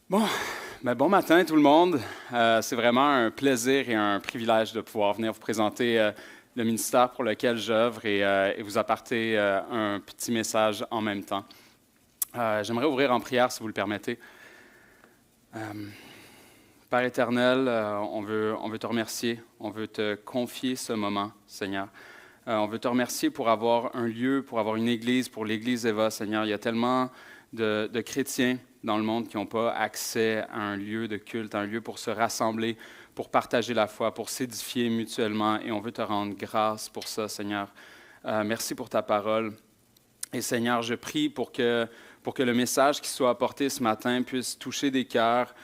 Bon, bon matin tout le monde. C'est vraiment un plaisir et un privilège de pouvoir venir vous présenter le ministère pour lequel j'œuvre et vous apporter un petit message en même temps. J'aimerais ouvrir en prière si vous le permettez. Père éternel, on veut te remercier, on veut te confier ce moment, Seigneur. On veut te remercier pour avoir un lieu, pour avoir une église, pour l'église Eva, Seigneur. Il y a tellement de chrétiens dans le monde qui n'ont pas accès à un lieu de culte, à un lieu pour se rassembler, pour partager la foi, pour s'édifier mutuellement. Et on veut te rendre grâce pour ça, Seigneur. Merci pour ta parole. Et Seigneur, je prie pour que le message qui soit apporté ce matin puisse toucher des cœurs,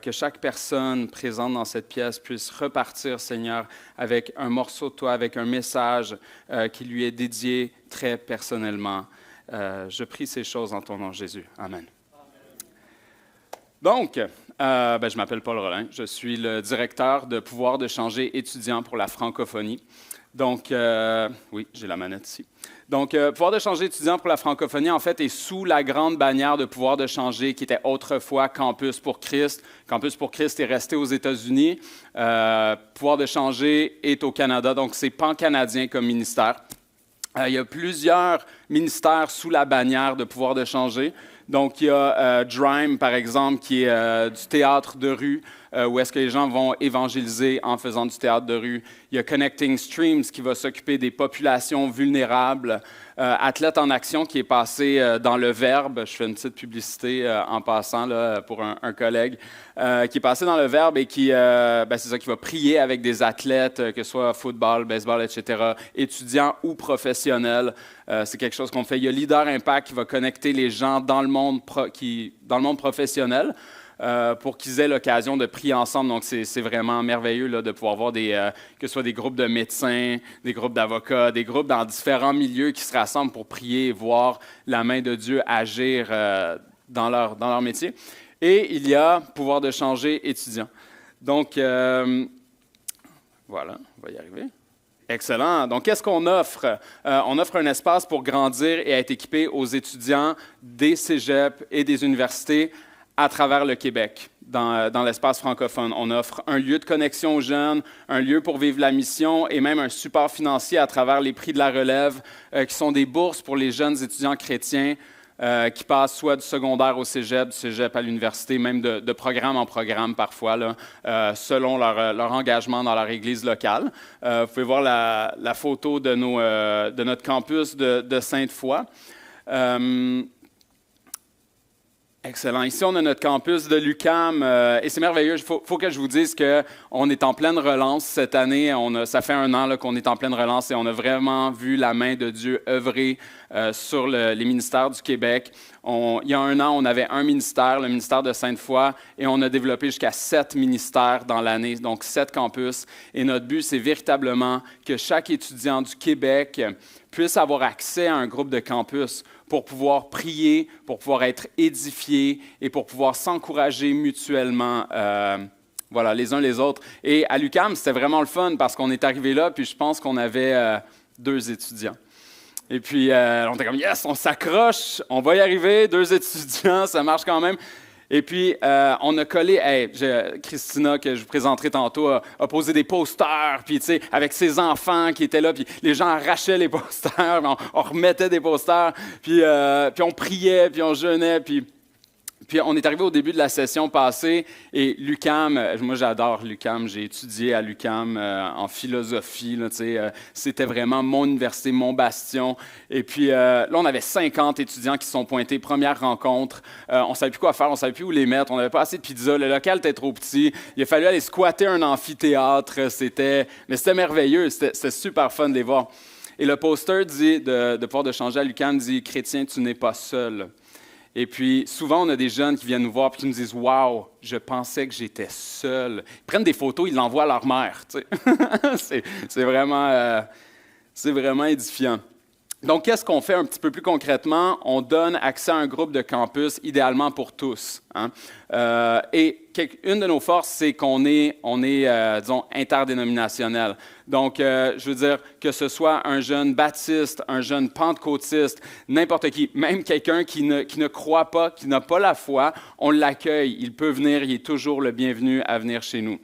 que chaque personne présente dans cette pièce puisse repartir, Seigneur, avec un morceau de toi, avec un message qui lui est dédié très personnellement. Je prie ces choses en ton nom, Jésus. Amen. Donc, je m'appelle Paul Rolin. Je suis le directeur de Pouvoir de changer étudiant pour la francophonie. Donc, oui, j'ai la manette ici. Donc, Pouvoir de changer étudiant pour la francophonie, en fait, est sous la grande bannière de Pouvoir de changer qui était autrefois Campus pour Christ. Campus pour Christ est resté aux États-Unis. Pouvoir de changer est au Canada, donc c'est pan-canadien comme ministère. Il y a plusieurs ministères sous la bannière de Pouvoir de changer. Donc, il y a Drime, par exemple, qui est du théâtre de rue, où est-ce que les gens vont évangéliser en faisant du théâtre de rue. Il y a Connecting Streams, qui va s'occuper des populations vulnérables. Athlète en action, qui est passé dans le Verbe. Je fais une petite publicité en passant là, pour un collègue, qui est passé dans le Verbe et qui, c'est ça, qui va prier avec des athlètes, que ce soit football, baseball, etc., étudiants ou professionnels. C'est quelque chose qu'on fait. Il y a Leader Impact qui va connecter les gens dans le monde professionnel pour qu'ils aient l'occasion de prier ensemble. Donc, c'est vraiment merveilleux là, de pouvoir voir que ce soit des groupes de médecins, des groupes d'avocats, des groupes dans différents milieux qui se rassemblent pour prier et voir la main de Dieu agir dans leur métier. Et il y a Pouvoir de changer étudiant. Donc, voilà, on va y arriver. Excellent. Donc, qu'est-ce qu'on offre? On offre un espace pour grandir et être équipé aux étudiants des cégeps et des universités à travers le Québec, dans l'espace francophone. On offre un lieu de connexion aux jeunes, un lieu pour vivre la mission et même un support financier à travers les prix de la relève, qui sont des bourses pour les jeunes étudiants chrétiens qui passent soit du secondaire au cégep, du cégep à l'université, même de programme en programme parfois, là, selon leur engagement dans leur église locale. Vous pouvez voir la photo de notre campus de Sainte-Foy. Excellent. Ici, on a notre campus de l'UQAM et c'est merveilleux. Il faut que je vous dise qu'on est en pleine relance cette année. Ça fait 1 an là, qu'on est en pleine relance et on a vraiment vu la main de Dieu œuvrer sur les ministères du Québec. Il y a 1 an, on avait un ministère, le ministère de Sainte-Foy, et on a développé jusqu'à 7 ministères dans l'année, donc 7 campus. Et notre but, c'est véritablement que chaque étudiant du Québec puisse avoir accès à un groupe de campus pour pouvoir prier, pour pouvoir être édifié et pour pouvoir s'encourager mutuellement les uns les autres. Et à l'UQAM, c'était vraiment le fun parce qu'on est arrivé là, puis je pense qu'on avait 2 étudiants. Et puis, on était comme, yes, on s'accroche, on va y arriver, 2 étudiants, ça marche quand même. Et puis, on a collé, Christina, que je vous présenterai tantôt, a posé des posters, puis tu sais, avec ses enfants qui étaient là, puis les gens arrachaient les posters, on remettait des posters, puis on priait, puis on jeûnait, puis on est arrivé au début de la session passée, et l'UQAM, moi j'adore l'UQAM, j'ai étudié à l'UQAM en philosophie, là, c'était vraiment mon université, mon bastion. Et puis là, on avait 50 étudiants qui se sont pointés, première rencontre. On ne savait plus quoi faire, on ne savait plus où les mettre, on n'avait pas assez de pizza, le local était trop petit. Il a fallu aller squatter un amphithéâtre, mais c'était merveilleux, c'était super fun de les voir. Et le poster dit, de Pouvoir de changer à l'UQAM, dit « Chrétien, tu n'es pas seul ». Et puis, souvent, on a des jeunes qui viennent nous voir et qui nous disent « Wow, je pensais que j'étais seul ». Ils prennent des photos, ils l'envoient à leur mère. Tu sais. c'est vraiment édifiant. Donc, qu'est-ce qu'on fait un petit peu plus concrètement? On donne accès à un groupe de campus, idéalement pour tous. Hein? Et une de nos forces, c'est qu'on est, disons, interdénominationnel. Donc, je veux dire, que ce soit un jeune baptiste, un jeune pentecôtiste, n'importe qui, même quelqu'un qui ne croit pas, qui n'a pas la foi, on l'accueille. Il peut venir, il est toujours le bienvenu à venir chez nous.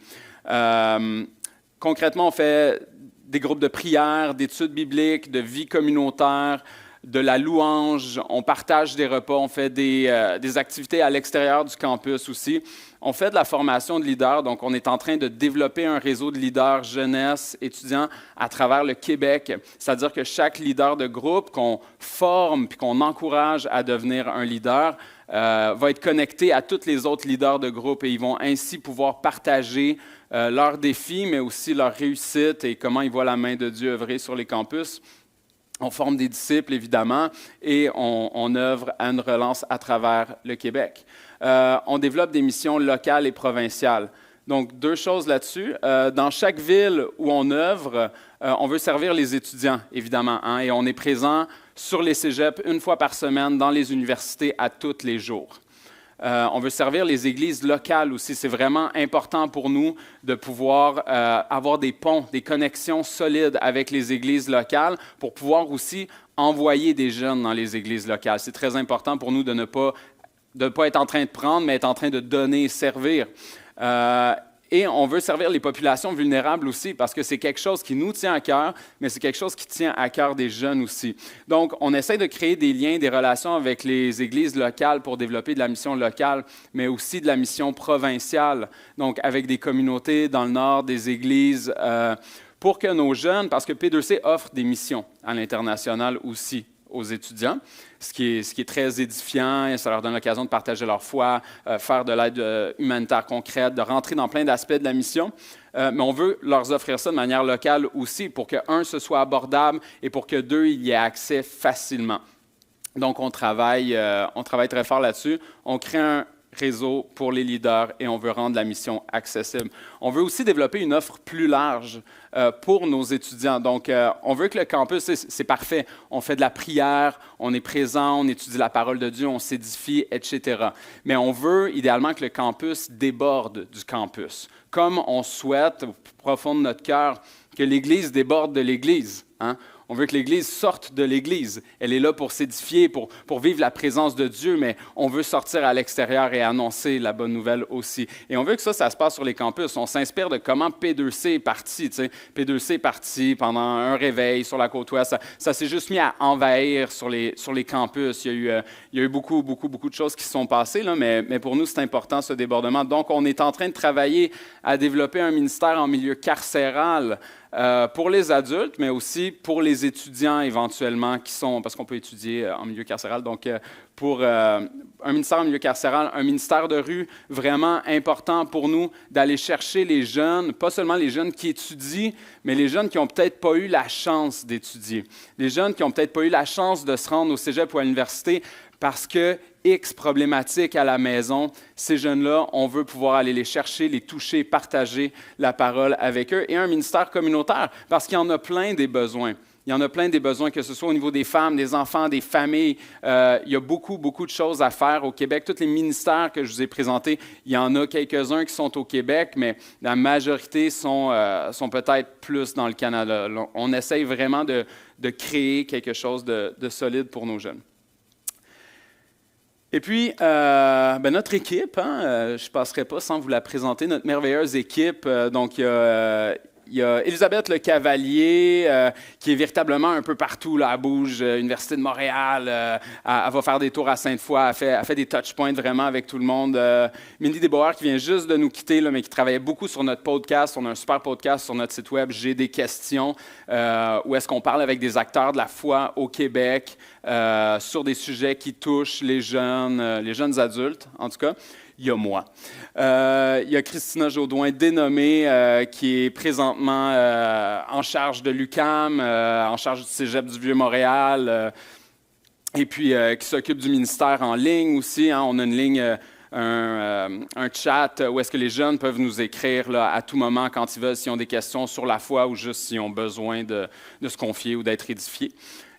Concrètement, on fait des groupes de prière, d'études bibliques, de vie communautaire, de la louange. On partage des repas, on fait des activités à l'extérieur du campus aussi. On fait de la formation de leaders, donc on est en train de développer un réseau de leaders jeunesse, étudiants à travers le Québec. C'est-à-dire que chaque leader de groupe qu'on forme puis qu'on encourage à devenir un leader va être connecté à tous les autres leaders de groupe et ils vont ainsi pouvoir partager leurs défis, mais aussi leurs réussites et comment ils voient la main de Dieu œuvrer sur les campus. On forme des disciples, évidemment, et on œuvre à une relance à travers le Québec. On développe des missions locales et provinciales. Donc, deux choses là-dessus. Dans chaque ville où on œuvre, on veut servir les étudiants, évidemment, hein, et on est présent sur les cégeps une fois par semaine, dans les universités à tous les jours. On veut servir les églises locales aussi. C'est vraiment important pour nous de pouvoir avoir des ponts, des connexions solides avec les églises locales pour pouvoir aussi envoyer des jeunes dans les églises locales. C'est très important pour nous de ne pas être en train de prendre, mais être en train de donner et servir. Et on veut servir les populations vulnérables aussi parce que c'est quelque chose qui nous tient à cœur, mais c'est quelque chose qui tient à cœur des jeunes aussi. Donc, on essaie de créer des liens, des relations avec les églises locales pour développer de la mission locale, mais aussi de la mission provinciale, donc avec des communautés dans le nord, des églises, pour que nos jeunes, parce que P2C offre des missions à l'international aussi aux étudiants, ce qui est très édifiant, et ça leur donne l'occasion de partager leur foi, faire de l'aide humanitaire concrète, de rentrer dans plein d'aspects de la mission. Mais on veut leur offrir ça de manière locale aussi, pour que, un, ce soit abordable et pour que, deux, il y ait accès facilement. Donc, on travaille très fort là-dessus. On crée un réseau pour les leaders et on veut rendre la mission accessible. On veut aussi développer une offre plus large pour nos étudiants. Donc, on veut que le campus, c'est parfait. On fait de la prière, on est présent, on étudie la parole de Dieu, on s'édifie, etc. Mais on veut idéalement que le campus déborde du campus. Comme on souhaite, au plus profond de notre cœur, que l'Église déborde de l'Église. Hein? On veut que l'Église sorte de l'Église. Elle est là pour s'édifier, pour vivre la présence de Dieu, mais on veut sortir à l'extérieur et annoncer la bonne nouvelle aussi. Et on veut que ça se passe sur les campus. On s'inspire de comment P2C est parti. P2C est parti pendant un réveil sur la côte ouest. Ça s'est juste mis à envahir sur les campus. Il y a eu beaucoup de choses qui se sont passées, là, mais pour nous, c'est important ce débordement. Donc, on est en train de travailler à développer un ministère en milieu carcéral pour les adultes, mais aussi pour les étudiants éventuellement parce qu'on peut étudier en milieu carcéral, donc pour un ministère en milieu carcéral, un ministère de rue vraiment important pour nous d'aller chercher les jeunes, pas seulement les jeunes qui étudient, mais les jeunes qui n'ont peut-être pas eu la chance d'étudier, les jeunes qui n'ont peut-être pas eu la chance de se rendre au cégep ou à l'université parce que X problématiques à la maison, ces jeunes-là, on veut pouvoir aller les chercher, les toucher, partager la parole avec eux. Et un ministère communautaire, parce qu'il y en a plein des besoins. Il y en a plein des besoins, que ce soit au niveau des femmes, des enfants, des familles. Il y a beaucoup de choses à faire au Québec. Tous les ministères que je vous ai présentés, il y en a quelques-uns qui sont au Québec, mais la majorité sont peut-être plus dans le Canada. On essaye vraiment de créer quelque chose de solide pour nos jeunes. Et puis, notre équipe, je ne passerai pas sans vous la présenter, notre merveilleuse équipe. Donc, il y a Elisabeth Le Cavalier, qui est véritablement un peu partout, là, elle bouge, Université de Montréal, elle va faire des tours à Sainte-Foy, elle fait des touchpoints vraiment avec tout le monde. Mindy Desbauer, qui vient juste de nous quitter, là, mais qui travaillait beaucoup sur notre podcast. On a un super podcast sur notre site web, J'ai des questions, où est-ce qu'on parle avec des acteurs de la foi au Québec, sur des sujets qui touchent les jeunes adultes, en tout cas. Il y a moi. Il y a Christina Jaudoin, dénommée, qui est présentement en charge de l'UQAM, en charge du Cégep du Vieux-Montréal, et puis qui s'occupe du ministère en ligne aussi. Hein. On a une ligne, un chat où est-ce que les jeunes peuvent nous écrire là, à tout moment quand ils veulent, s'ils ont des questions sur la foi ou juste s'ils ont besoin de se confier ou d'être édifiés.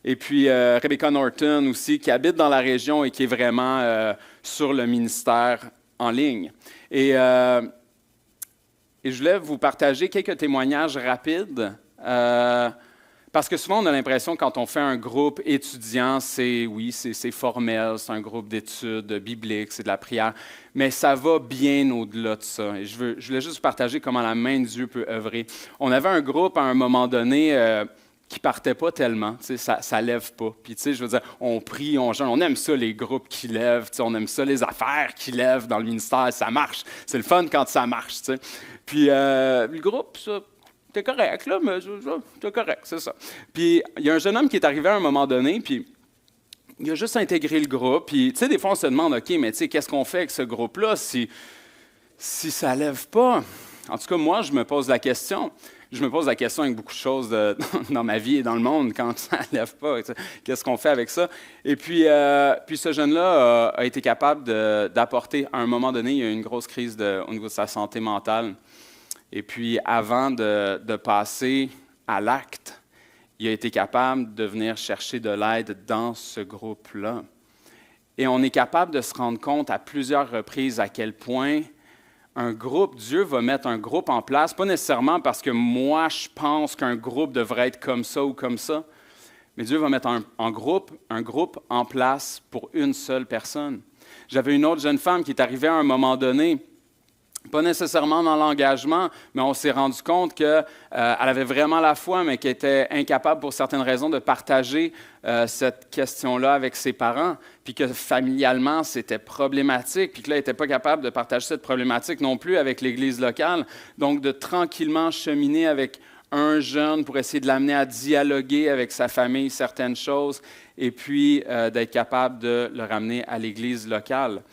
Et puis Rebecca Norton aussi, qui habite dans la région et qui est vraiment sur le ministère en ligne. Et je voulais vous partager quelques témoignages rapides. Parce que souvent, on a l'impression quand on fait un groupe étudiant, c'est formel, c'est un groupe d'études bibliques, c'est de la prière, mais ça va bien au-delà de ça. Et je voulais juste partager comment la main de Dieu peut œuvrer. On avait un groupe à un moment donné qui partait pas tellement, ça lève pas. Puis je veux dire, on prie, on jeûne, on aime ça les groupes qui lèvent, on aime ça les affaires qui lèvent dans le ministère, ça marche. C'est le fun quand ça marche. Puis le groupe, ça. T'es correct, là, mais t'es correct, c'est ça. Puis, il y a un jeune homme qui est arrivé à un moment donné, puis il a juste intégré le groupe. Puis, tu sais, des fois, on se demande, OK, mais tu sais, qu'est-ce qu'on fait avec ce groupe-là si ça ne lève pas? En tout cas, moi, je me pose la question. Je me pose la question avec beaucoup de choses dans ma vie et dans le monde quand ça ne lève pas. Qu'est-ce qu'on fait avec ça? Et puis ce jeune-là a été capable d'apporter, à un moment donné, il y a eu une grosse crise au niveau de sa santé mentale. Et puis, avant de passer à l'acte, il a été capable de venir chercher de l'aide dans ce groupe-là. Et on est capable de se rendre compte à plusieurs reprises à quel point Dieu va mettre un groupe en place, pas nécessairement parce que moi, je pense qu'un groupe devrait être comme ça ou comme ça, mais Dieu va mettre un groupe en place pour une seule personne. J'avais une autre jeune femme qui est arrivée à un moment donné, pas nécessairement dans l'engagement, mais on s'est rendu compte qu'elle avait vraiment la foi, mais qu'elle était incapable pour certaines raisons de partager cette question-là avec ses parents, puis que familialement, c'était problématique, puis que là, elle n'était pas capable de partager cette problématique non plus avec l'Église locale. Donc, de tranquillement cheminer avec un jeune pour essayer de l'amener à dialoguer avec sa famille certaines choses, et puis d'être capable de le ramener à l'Église locale.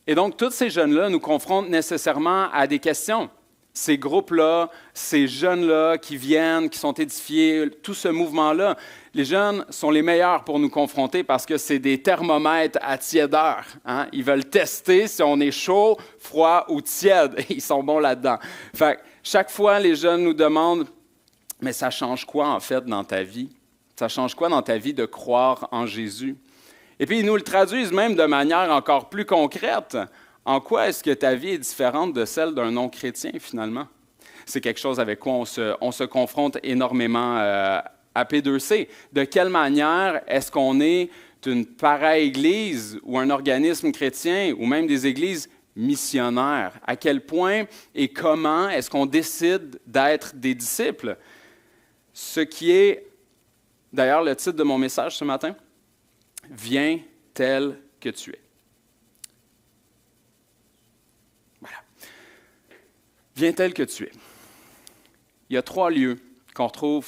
Et donc, tous ces jeunes-là nous confrontent nécessairement à des questions. Ces groupes-là, ces jeunes-là qui viennent, qui sont édifiés, tout ce mouvement-là, les jeunes sont les meilleurs pour nous confronter parce que c'est des thermomètres à tiédeur. Hein? Ils veulent tester si on est chaud, froid ou tiède. Et ils sont bons là-dedans. Fait que chaque fois, les jeunes nous demandent « Mais ça change quoi en fait dans ta vie? Ça change quoi dans ta vie de croire en Jésus? » Et puis, ils nous le traduisent même de manière encore plus concrète. En quoi est-ce que ta vie est différente de celle d'un non-chrétien, finalement? C'est quelque chose avec quoi on se confronte énormément à P2C. De quelle manière est-ce qu'on est une para-église ou un organisme chrétien ou même des églises missionnaires? À quel point et comment est-ce qu'on décide d'être des disciples? Ce qui est, d'ailleurs, le titre de mon message ce matin. Viens tel que tu es. Voilà. Viens tel que tu es. Il y a 3 lieux qu'on retrouve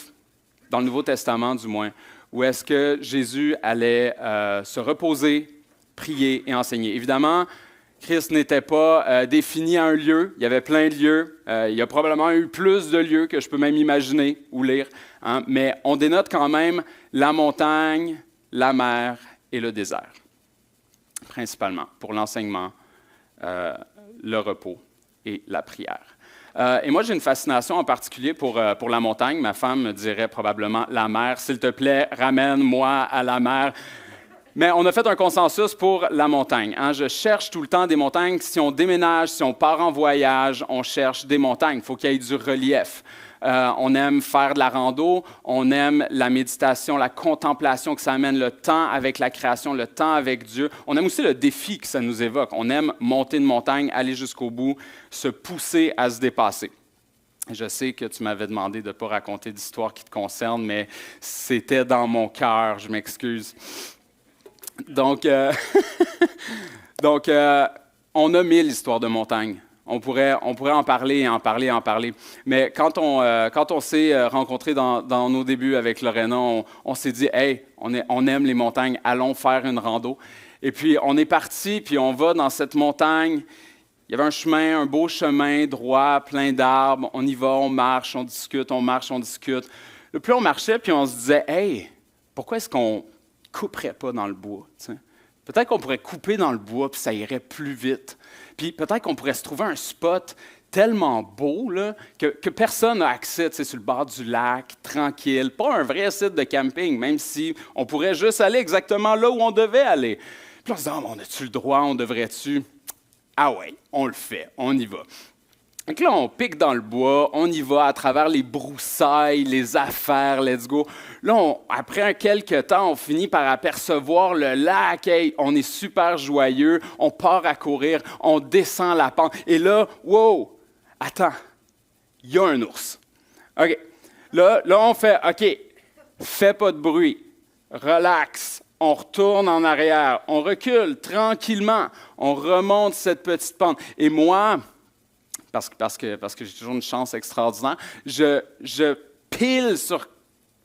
dans le Nouveau Testament, du moins, où est-ce que Jésus allait se reposer, prier et enseigner. Évidemment, Christ n'était pas défini à un lieu. Il y avait plein de lieux. Il y a probablement eu plus de lieux que je peux même imaginer ou lire. Hein, mais on dénote quand même la montagne, la mer et le désert, principalement pour l'enseignement, le repos et la prière. Et moi, j'ai une fascination en particulier pour la montagne. Ma femme me dirait probablement la mer. S'il te plaît, ramène-moi à la mer. Mais on a fait un consensus pour la montagne. Hein. Je cherche tout le temps des montagnes. Si on déménage, si on part en voyage, on cherche des montagnes. Il faut qu'il y ait du relief. On aime faire de la rando, on aime la méditation, la contemplation que ça amène, le temps avec la création, le temps avec Dieu. On aime aussi le défi que ça nous évoque. On aime monter une montagne, aller jusqu'au bout, se pousser à se dépasser. Je sais que tu m'avais demandé de ne pas raconter d'histoire qui te concerne, mais c'était dans mon cœur, je m'excuse. Donc, on a 1000 histoires de montagne. On pourrait en parler. Mais quand on s'est rencontrés dans nos débuts avec Lorena, on s'est dit, « Hey, on aime les montagnes, allons faire une rando. » Et puis, on est parti, puis on va dans cette montagne. Il y avait un chemin, un beau chemin droit, plein d'arbres. On y va, on marche, on discute, on marche, on discute. Le plus on marchait, puis on se disait, « Hey, pourquoi est-ce qu'on couperait pas dans le bois? » Peut-être qu'on pourrait couper dans le bois, puis ça irait plus vite. Puis peut-être qu'on pourrait se trouver un spot tellement beau là, que personne n'a accès, tu sais, sur le bord du lac, tranquille. Pas un vrai site de camping, même si on pourrait juste aller exactement là où on devait aller. Puis on se dit, oh, on a-tu le droit, on devrait-tu? Ah ouais, on le fait, on y va. Donc là, on pique dans le bois, on y va à travers les broussailles, les affaires, let's go. Là, après quelques temps, on finit par apercevoir le lac. Hey, on est super joyeux, on part à courir, on descend la pente. Et là, wow, attends, il y a un ours. OK, là, on fait, OK, fais pas de bruit, relax. On retourne en arrière, on recule tranquillement, on remonte cette petite pente. Et moi, parce que j'ai toujours une chance extraordinaire, je pile sur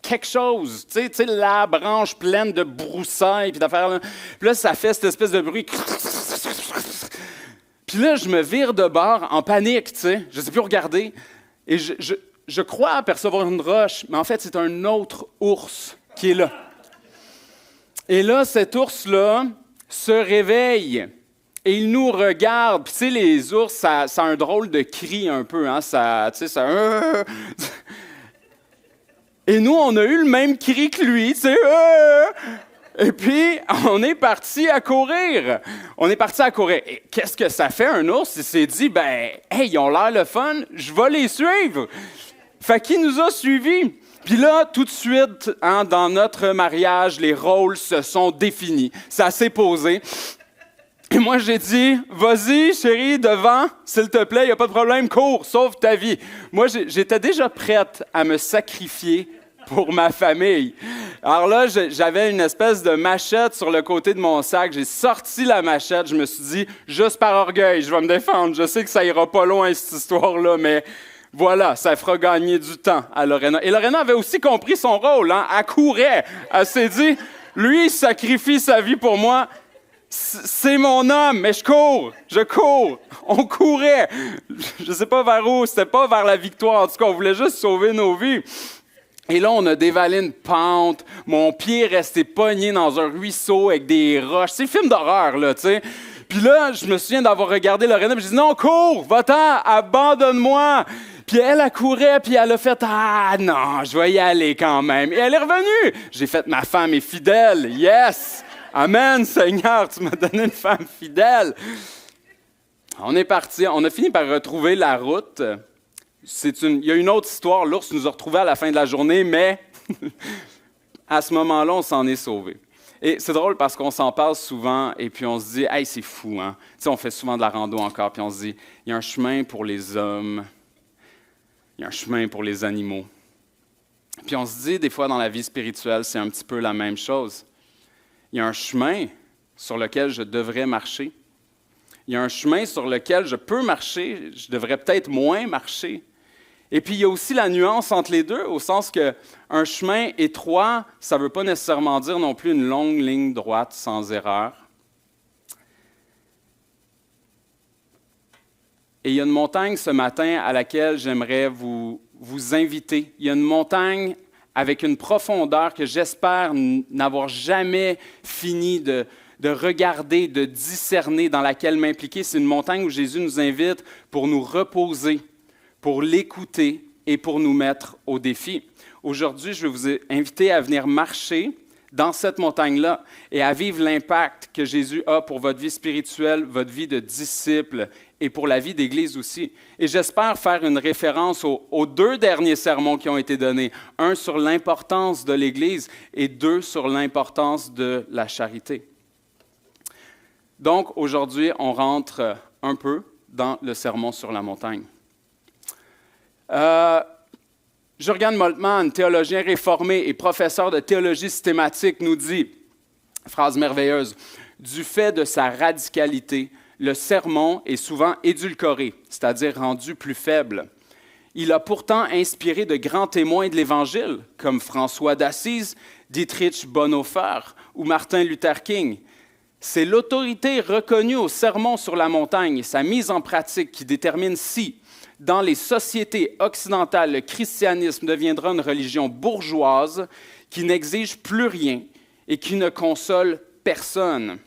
quelque chose, tu sais, la branche pleine de broussailles, puis d'affaires là. Puis là, ça fait cette espèce de bruit. Puis là, je me vire de bord en panique, tu sais, je ne sais plus regarder. Et je crois apercevoir une roche, mais en fait, c'est un autre ours qui est là. Et là, cet ours-là se réveille. Et il nous regarde. Puis, tu sais, les ours, ça a un drôle de cri un peu. Hein? Ça, tu sais, ça... Et nous, on a eu le même cri que lui. Tu sais, Et puis, on est parti à courir. Et qu'est-ce que ça fait, un ours? Il s'est dit, ben, hey, ils ont l'air le fun, je vais les suivre. Fait qu'il nous a suivis. Puis là, tout de suite, hein, dans notre mariage, les rôles se sont définis. Ça s'est posé. Et moi, j'ai dit, vas-y, chérie, devant, s'il te plaît, il n'y a pas de problème, cours, sauve ta vie. Moi, j'étais déjà prête à me sacrifier pour ma famille. Alors là, j'avais une espèce de machette sur le côté de mon sac. J'ai sorti la machette. Je me suis dit, juste par orgueil, je vais me défendre. Je sais que ça ira pas loin, cette histoire-là, mais voilà, ça fera gagner du temps à Lorena. Et Lorena avait aussi compris son rôle. Hein? Elle courait. Elle s'est dit, lui, il sacrifie sa vie pour moi. C'est mon homme, mais je cours. On courait. Je ne sais pas vers où, c'était pas vers la victoire. En tout cas, on voulait juste sauver nos vies. Et là, on a dévalé une pente. Mon pied est resté pogné dans un ruisseau avec des roches. C'est un film d'horreur, là, tu sais. Puis là, je me souviens d'avoir regardé Lorena, puis j'ai dit, non, cours, va-t'en, abandonne-moi. Puis elle courait, puis elle a fait, ah non, je vais y aller quand même. Et elle est revenue. J'ai fait, ma femme est fidèle, yes. Amen, Seigneur, tu m'as donné une femme fidèle. On est parti, on a fini par retrouver la route. Il y a une autre histoire, l'ours nous a retrouvés à la fin de la journée, mais à ce moment-là, on s'en est sauvés. Et c'est drôle parce qu'on s'en parle souvent et puis on se dit, hey, c'est fou, hein? Tu sais, on fait souvent de la rando encore, puis on se dit, il y a un chemin pour les hommes, il y a un chemin pour les animaux. Puis on se dit, des fois, dans la vie spirituelle, c'est un petit peu la même chose. Il y a un chemin sur lequel je devrais marcher. Il y a un chemin sur lequel je peux marcher, je devrais peut-être moins marcher. Et puis, il y a aussi la nuance entre les deux, au sens qu'un chemin étroit, ça ne veut pas nécessairement dire non plus une longue ligne droite sans erreur. Et il y a une montagne ce matin à laquelle j'aimerais vous inviter. Il y a une montagne avec une profondeur que j'espère n'avoir jamais fini de regarder, de discerner, dans laquelle m'impliquer. C'est une montagne où Jésus nous invite pour nous reposer, pour l'écouter et pour nous mettre au défi. Aujourd'hui, je vais vous inviter à venir marcher dans cette montagne-là et à vivre l'impact que Jésus a pour votre vie spirituelle, votre vie de disciple et pour la vie d'Église aussi. Et j'espère faire une référence aux deux derniers sermons qui ont été donnés. Un sur l'importance de l'Église et deux sur l'importance de la charité. Donc, aujourd'hui, on rentre un peu dans le sermon sur la montagne. Jürgen Moltmann, théologien réformé et professeur de théologie systématique, nous dit, phrase merveilleuse, « Du fait de sa radicalité, le sermon est souvent édulcoré, c'est-à-dire rendu plus faible. Il a pourtant inspiré de grands témoins de l'Évangile, comme François d'Assise, Dietrich Bonhoeffer ou Martin Luther King. C'est l'autorité reconnue au sermon sur la montagne et sa mise en pratique qui détermine si, dans les sociétés occidentales, le christianisme deviendra une religion bourgeoise qui n'exige plus rien et qui ne console personne,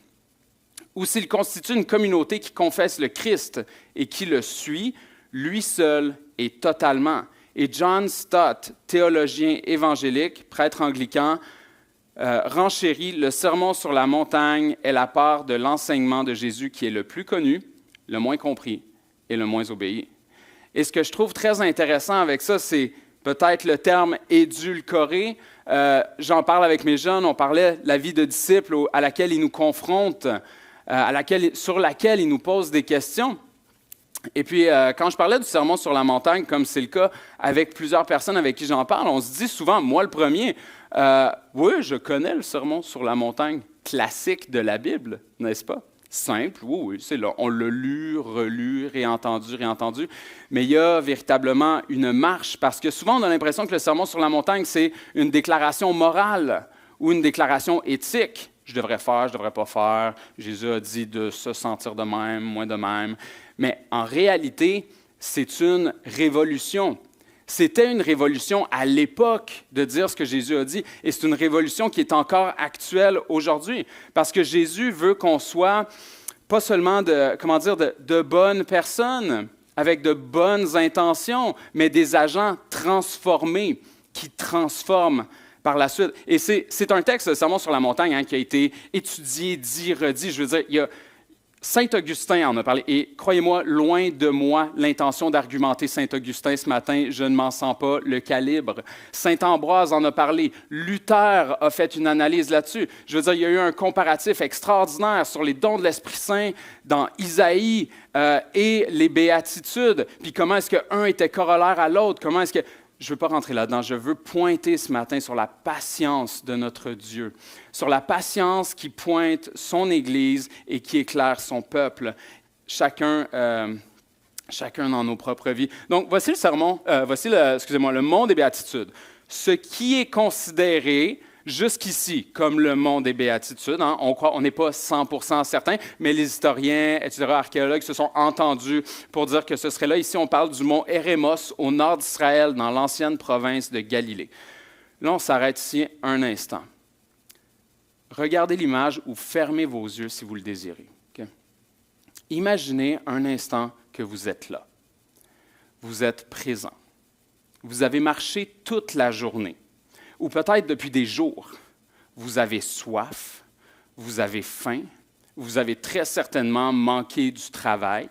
ou s'il constitue une communauté qui confesse le Christ et qui le suit, lui seul et totalement. Et John Stott, théologien évangélique, prêtre anglican, renchérit, le sermon sur la montagne est la part de l'enseignement de Jésus qui est le plus connu, le moins compris et le moins obéi. Et ce que je trouve très intéressant avec ça, c'est peut-être le terme édulcoré. J'en parle avec mes jeunes, on parlait de la vie de disciple à laquelle ils nous confrontent, sur laquelle ils nous posent des questions. Et puis, quand je parlais du sermon sur la montagne, comme c'est le cas avec plusieurs personnes avec qui j'en parle, on se dit souvent, moi le premier, oui, je connais le sermon sur la montagne classique de la Bible, n'est-ce pas? Simple, oui, c'est là. On l'a lu, relu, réentendu. Mais il y a véritablement une marche, parce que souvent, on a l'impression que le sermon sur la montagne, c'est une déclaration morale ou une déclaration éthique. Je devrais faire, je devrais pas faire. Jésus a dit de se sentir de même, moins de même. Mais en réalité, c'est une révolution. C'était une révolution à l'époque de dire ce que Jésus a dit, et c'est une révolution qui est encore actuelle aujourd'hui, parce que Jésus veut qu'on soit pas seulement de bonnes personnes, avec de bonnes intentions, mais des agents transformés, qui transforment par la suite. Et c'est un texte, le Sermon sur la montagne, qui a été étudié, dit, redit. Je veux dire, il y a Saint-Augustin en a parlé, et croyez-moi, loin de moi l'intention d'argumenter Saint-Augustin ce matin, je ne m'en sens pas le calibre. Saint-Ambroise en a parlé, Luther a fait une analyse là-dessus. Je veux dire, il y a eu un comparatif extraordinaire sur les dons de l'Esprit Saint dans Isaïe et les béatitudes, puis comment est-ce qu'un était corollaire à l'autre, comment est-ce que... Je ne veux pas rentrer là-dedans, je veux pointer ce matin sur la patience de notre Dieu, sur la patience qui pointe son Église et qui éclaire son peuple, chacun dans nos propres vies. Donc, voici le sermon, le mont des béatitudes. Ce qui est considéré jusqu'ici comme le mont des béatitudes, on n'est pas 100% certain, mais les historiens, etc., archéologues se sont entendus pour dire que ce serait là. Ici, on parle du mont Érémos au nord d'Israël, dans l'ancienne province de Galilée. Là, on s'arrête ici un instant. Regardez l'image ou fermez vos yeux si vous le désirez. Okay? Imaginez un instant que vous êtes là. Vous êtes présent. Vous avez marché toute la journée. Ou peut-être depuis des jours, vous avez soif, vous avez faim, vous avez très certainement manqué du travail,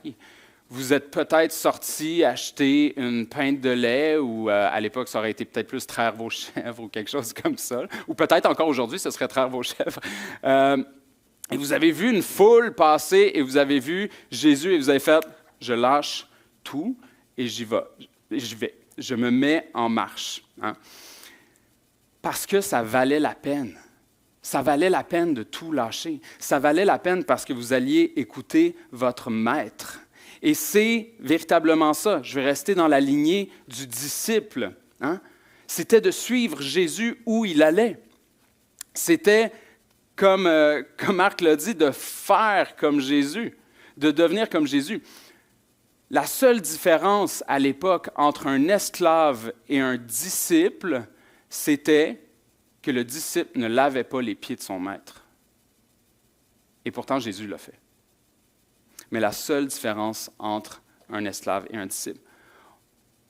vous êtes peut-être sorti acheter une pinte de lait, ou à l'époque, ça aurait été peut-être plus traire vos chèvres ou quelque chose comme ça, ou peut-être encore aujourd'hui, ce serait traire vos chèvres. Et vous avez vu une foule passer et vous avez vu Jésus et vous avez fait « je lâche tout et j'y vais, je me mets en marche. » Parce que ça valait la peine. Ça valait la peine de tout lâcher. Ça valait la peine parce que vous alliez écouter votre maître. Et c'est véritablement ça. Je vais rester dans la lignée du disciple. C'était de suivre Jésus où il allait. C'était, comme Marc l'a dit, de faire comme Jésus, de devenir comme Jésus. La seule différence à l'époque entre un esclave et un disciple, c'était que le disciple ne lavait pas les pieds de son maître. Et pourtant, Jésus l'a fait. Mais la seule différence entre un esclave et un disciple.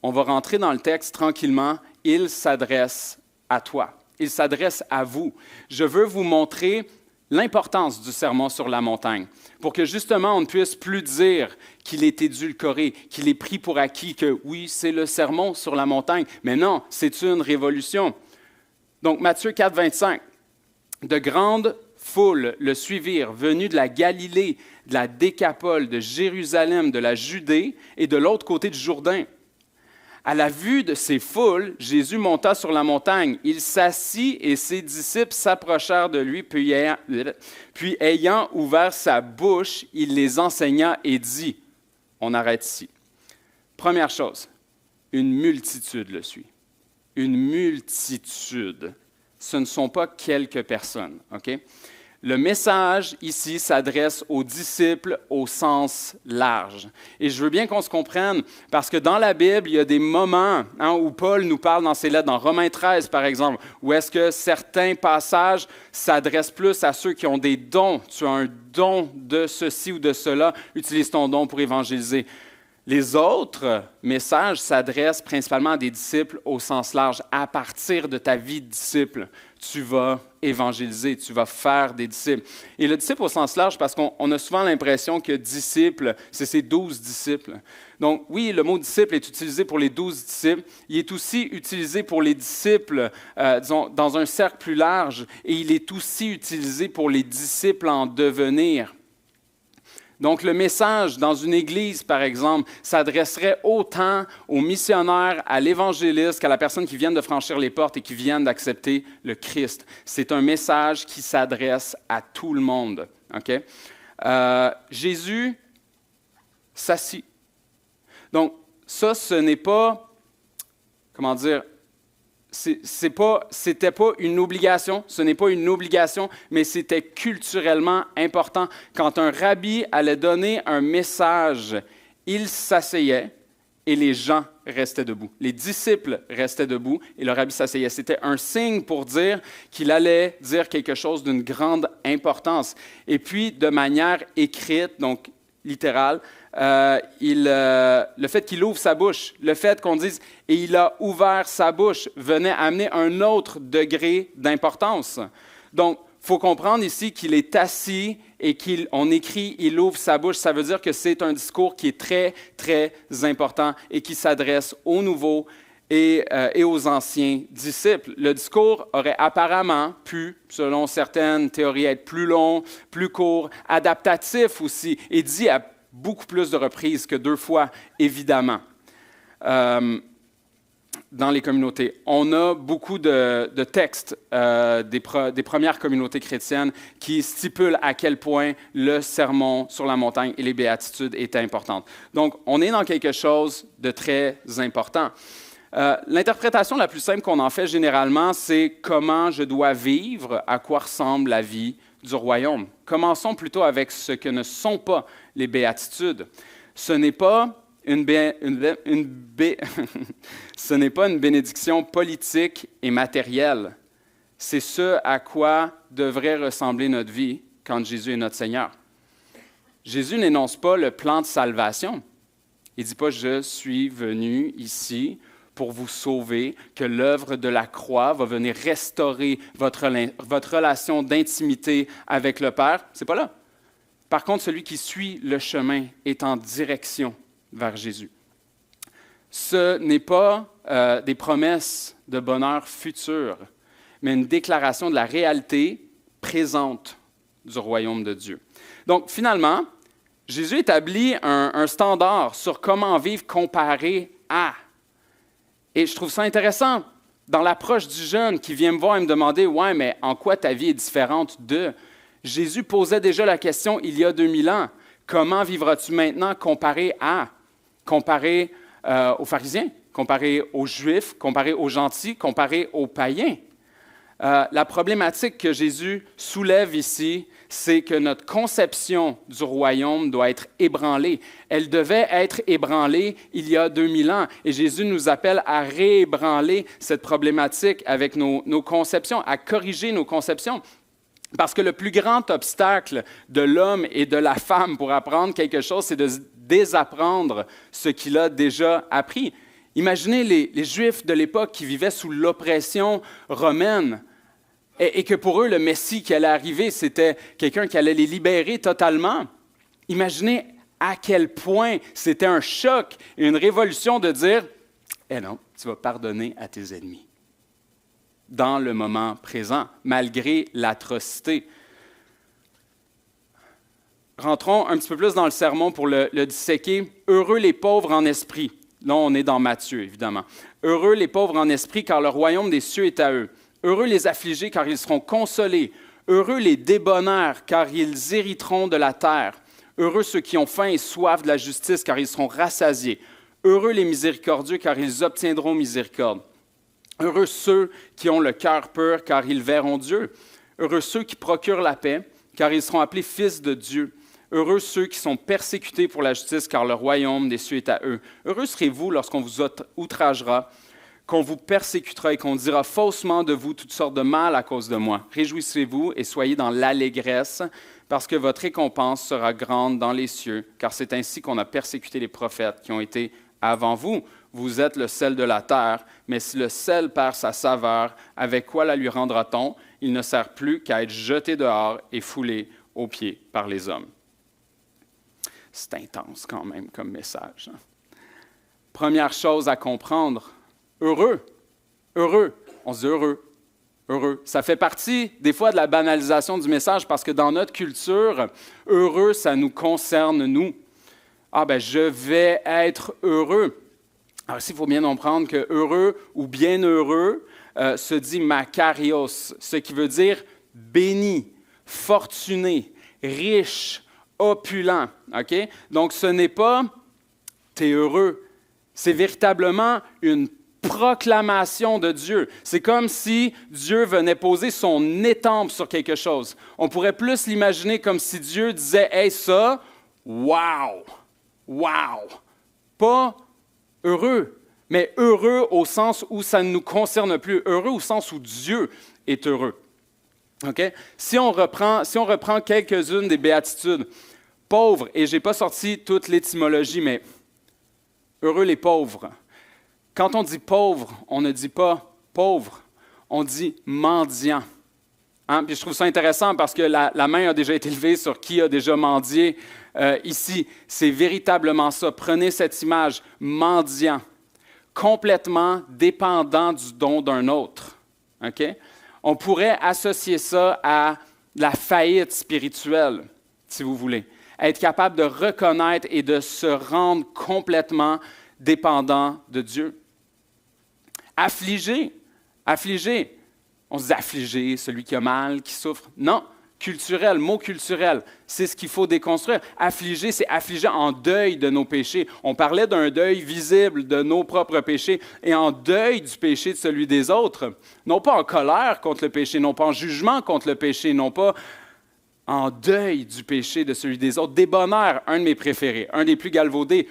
On va rentrer dans le texte tranquillement. Il s'adresse à toi. Il s'adresse à vous. Je veux vous montrer l'importance du sermon sur la montagne, pour que justement on ne puisse plus dire qu'il est édulcoré, qu'il est pris pour acquis, que oui, c'est le sermon sur la montagne, mais non, c'est une révolution. Donc Matthieu 4, 25, de grandes foules le suivirent, venus de la Galilée, de la Décapole, de Jérusalem, de la Judée et de l'autre côté du Jourdain. À la vue de ces foules, Jésus monta sur la montagne. Il s'assit et ses disciples s'approchèrent de lui, puis ayant ouvert sa bouche, il les enseigna et dit, on arrête ici. Première chose, une multitude le suit. Une multitude. Ce ne sont pas quelques personnes, OK? Le message ici s'adresse aux disciples au sens large. Et je veux bien qu'on se comprenne, parce que dans la Bible, il y a des moments où Paul nous parle dans ses lettres, dans Romains 13 par exemple, où est-ce que certains passages s'adressent plus à ceux qui ont des dons. Tu as un don de ceci ou de cela, utilise ton don pour évangéliser. Les autres messages s'adressent principalement à des disciples au sens large. À partir de ta vie de disciple, tu vas évangéliser, tu vas faire des disciples. Et le disciple au sens large, parce qu'on a souvent l'impression que disciple, c'est ces 12 disciples. Donc oui, le mot disciple est utilisé pour les 12 disciples. Il est aussi utilisé pour les disciples, disons, dans un cercle plus large, et il est aussi utilisé pour les disciples en devenir. Donc, le message dans une église, par exemple, s'adresserait autant aux missionnaires, à l'évangéliste, qu'à la personne qui vient de franchir les portes et qui vient d'accepter le Christ. C'est un message qui s'adresse à tout le monde. Okay? Jésus s'assit. Donc, ça, ce n'est pas, comment dire, c'était pas une obligation, ce n'est pas une obligation, mais c'était culturellement important. Quand un rabbi allait donner un message, il s'asseyait et les gens restaient debout. Les disciples restaient debout et le rabbi s'asseyait. C'était un signe pour dire qu'il allait dire quelque chose d'une grande importance. Et puis, de manière écrite, donc littérale, le fait qu'il ouvre sa bouche, le fait qu'on dise « et il a ouvert sa bouche » venait amener un autre degré d'importance. Donc, il faut comprendre ici qu'il est assis et qu'on écrit « il ouvre sa bouche ». Ça veut dire que c'est un discours qui est très, très important et qui s'adresse aux nouveaux et aux anciens disciples. Le discours aurait apparemment pu, selon certaines théories, être plus long, plus court, adaptatif aussi, et dit à beaucoup plus de reprises que 2 fois, évidemment, dans les communautés. On a beaucoup de textes des premières communautés chrétiennes qui stipulent à quel point le sermon sur la montagne et les béatitudes étaient importantes. Donc, on est dans quelque chose de très important. L'interprétation la plus simple qu'on en fait généralement, c'est comment je dois vivre, à quoi ressemble la vie du royaume. Commençons plutôt avec ce que ne sont pas les béatitudes. Ce n'est pas une bénédiction politique et matérielle. C'est ce à quoi devrait ressembler notre vie quand Jésus est notre Seigneur. Jésus n'énonce pas le plan de salvation. Il ne dit pas « je suis venu ici » pour vous sauver, que l'œuvre de la croix va venir restaurer votre relation d'intimité avec le Père. Ce n'est pas là. Par contre, celui qui suit le chemin est en direction vers Jésus. Ce n'est pas des promesses de bonheur futur, mais une déclaration de la réalité présente du royaume de Dieu. Donc, finalement, Jésus établit un standard sur comment vivre comparé à. Et je trouve ça intéressant, dans l'approche du jeune qui vient me voir et me demander « Ouais, mais en quoi ta vie est différente de… » Jésus posait déjà la question il y a 2000 ans. Comment vivras-tu maintenant comparé à? Comparé aux pharisiens, comparé aux juifs, comparé aux gentils, comparé aux païens. La problématique que Jésus soulève ici, c'est que notre conception du royaume doit être ébranlée. Elle devait être ébranlée il y a 2000 ans. Et Jésus nous appelle à réébranler cette problématique avec nos conceptions, à corriger nos conceptions. Parce que le plus grand obstacle de l'homme et de la femme pour apprendre quelque chose, c'est de désapprendre ce qu'il a déjà appris. Imaginez les Juifs de l'époque qui vivaient sous l'oppression romaine et que pour eux, le Messie qui allait arriver, c'était quelqu'un qui allait les libérer totalement. Imaginez à quel point c'était un choc et une révolution de dire « Eh non, tu vas pardonner à tes ennemis » dans le moment présent, malgré l'atrocité. Rentrons un petit peu plus dans le sermon pour le disséquer. « Heureux les pauvres en esprit ». Là, on est dans Matthieu, évidemment. « Heureux les pauvres en esprit, car le royaume des cieux est à eux. Heureux les affligés, car ils seront consolés. Heureux les débonnaires, car ils hériteront de la terre. Heureux ceux qui ont faim et soif de la justice, car ils seront rassasiés. Heureux les miséricordieux, car ils obtiendront miséricorde. Heureux ceux qui ont le cœur pur, car ils verront Dieu. Heureux ceux qui procurent la paix, car ils seront appelés fils de Dieu. Heureux ceux qui sont persécutés pour la justice, car le royaume des cieux est à eux. Heureux serez-vous lorsqu'on vous outragera, qu'on vous persécutera et qu'on dira faussement de vous toutes sortes de mal à cause de moi. Réjouissez-vous et soyez dans l'allégresse, parce que votre récompense sera grande dans les cieux, car c'est ainsi qu'on a persécuté les prophètes qui ont été avant vous. Vous êtes le sel de la terre, mais si le sel perd sa saveur, avec quoi la lui rendra-t-on? Il ne sert plus qu'à être jeté dehors et foulé aux pieds par les hommes. C'est intense quand même comme message. Première chose à comprendre, heureux. On se dit heureux. Ça fait partie des fois de la banalisation du message parce que dans notre culture, heureux, ça nous concerne nous. Je vais être heureux. Alors ici, il faut bien comprendre que heureux ou bienheureux se dit makarios, ce qui veut dire béni, fortuné, riche, opulent. Okay? Donc, ce n'est pas « t'es heureux », c'est véritablement une proclamation de Dieu. C'est comme si Dieu venait poser son étampe sur quelque chose. On pourrait plus l'imaginer comme si Dieu disait « Hey, ça, wow! Pas heureux, mais heureux au sens où ça ne nous concerne plus. Heureux au sens où Dieu est heureux. Okay? Si on reprend quelques-unes des béatitudes, pauvres, et je n'ai pas sorti toute l'étymologie, mais heureux les pauvres. Quand on dit pauvre, on ne dit pas pauvre, on dit mendiant. Hein? Puis je trouve ça intéressant parce que la main a déjà été levée sur qui a déjà mendié ici. C'est véritablement ça. Prenez cette image, mendiant, complètement dépendant du don d'un autre. Okay? On pourrait associer ça à la faillite spirituelle, si vous voulez. Être capable de reconnaître et de se rendre complètement dépendant de Dieu. Affligé. On se dit affligé, celui qui a mal, qui souffre. Non, culturel, mot culturel, c'est ce qu'il faut déconstruire. Affligé, c'est affligé en deuil de nos péchés. On parlait d'un deuil visible de nos propres péchés et en deuil du péché de celui des autres. Non pas en colère contre le péché, non pas en jugement contre le péché, non pas en deuil du péché de celui des autres. Débonnaire, un de mes préférés, un des plus galvaudés.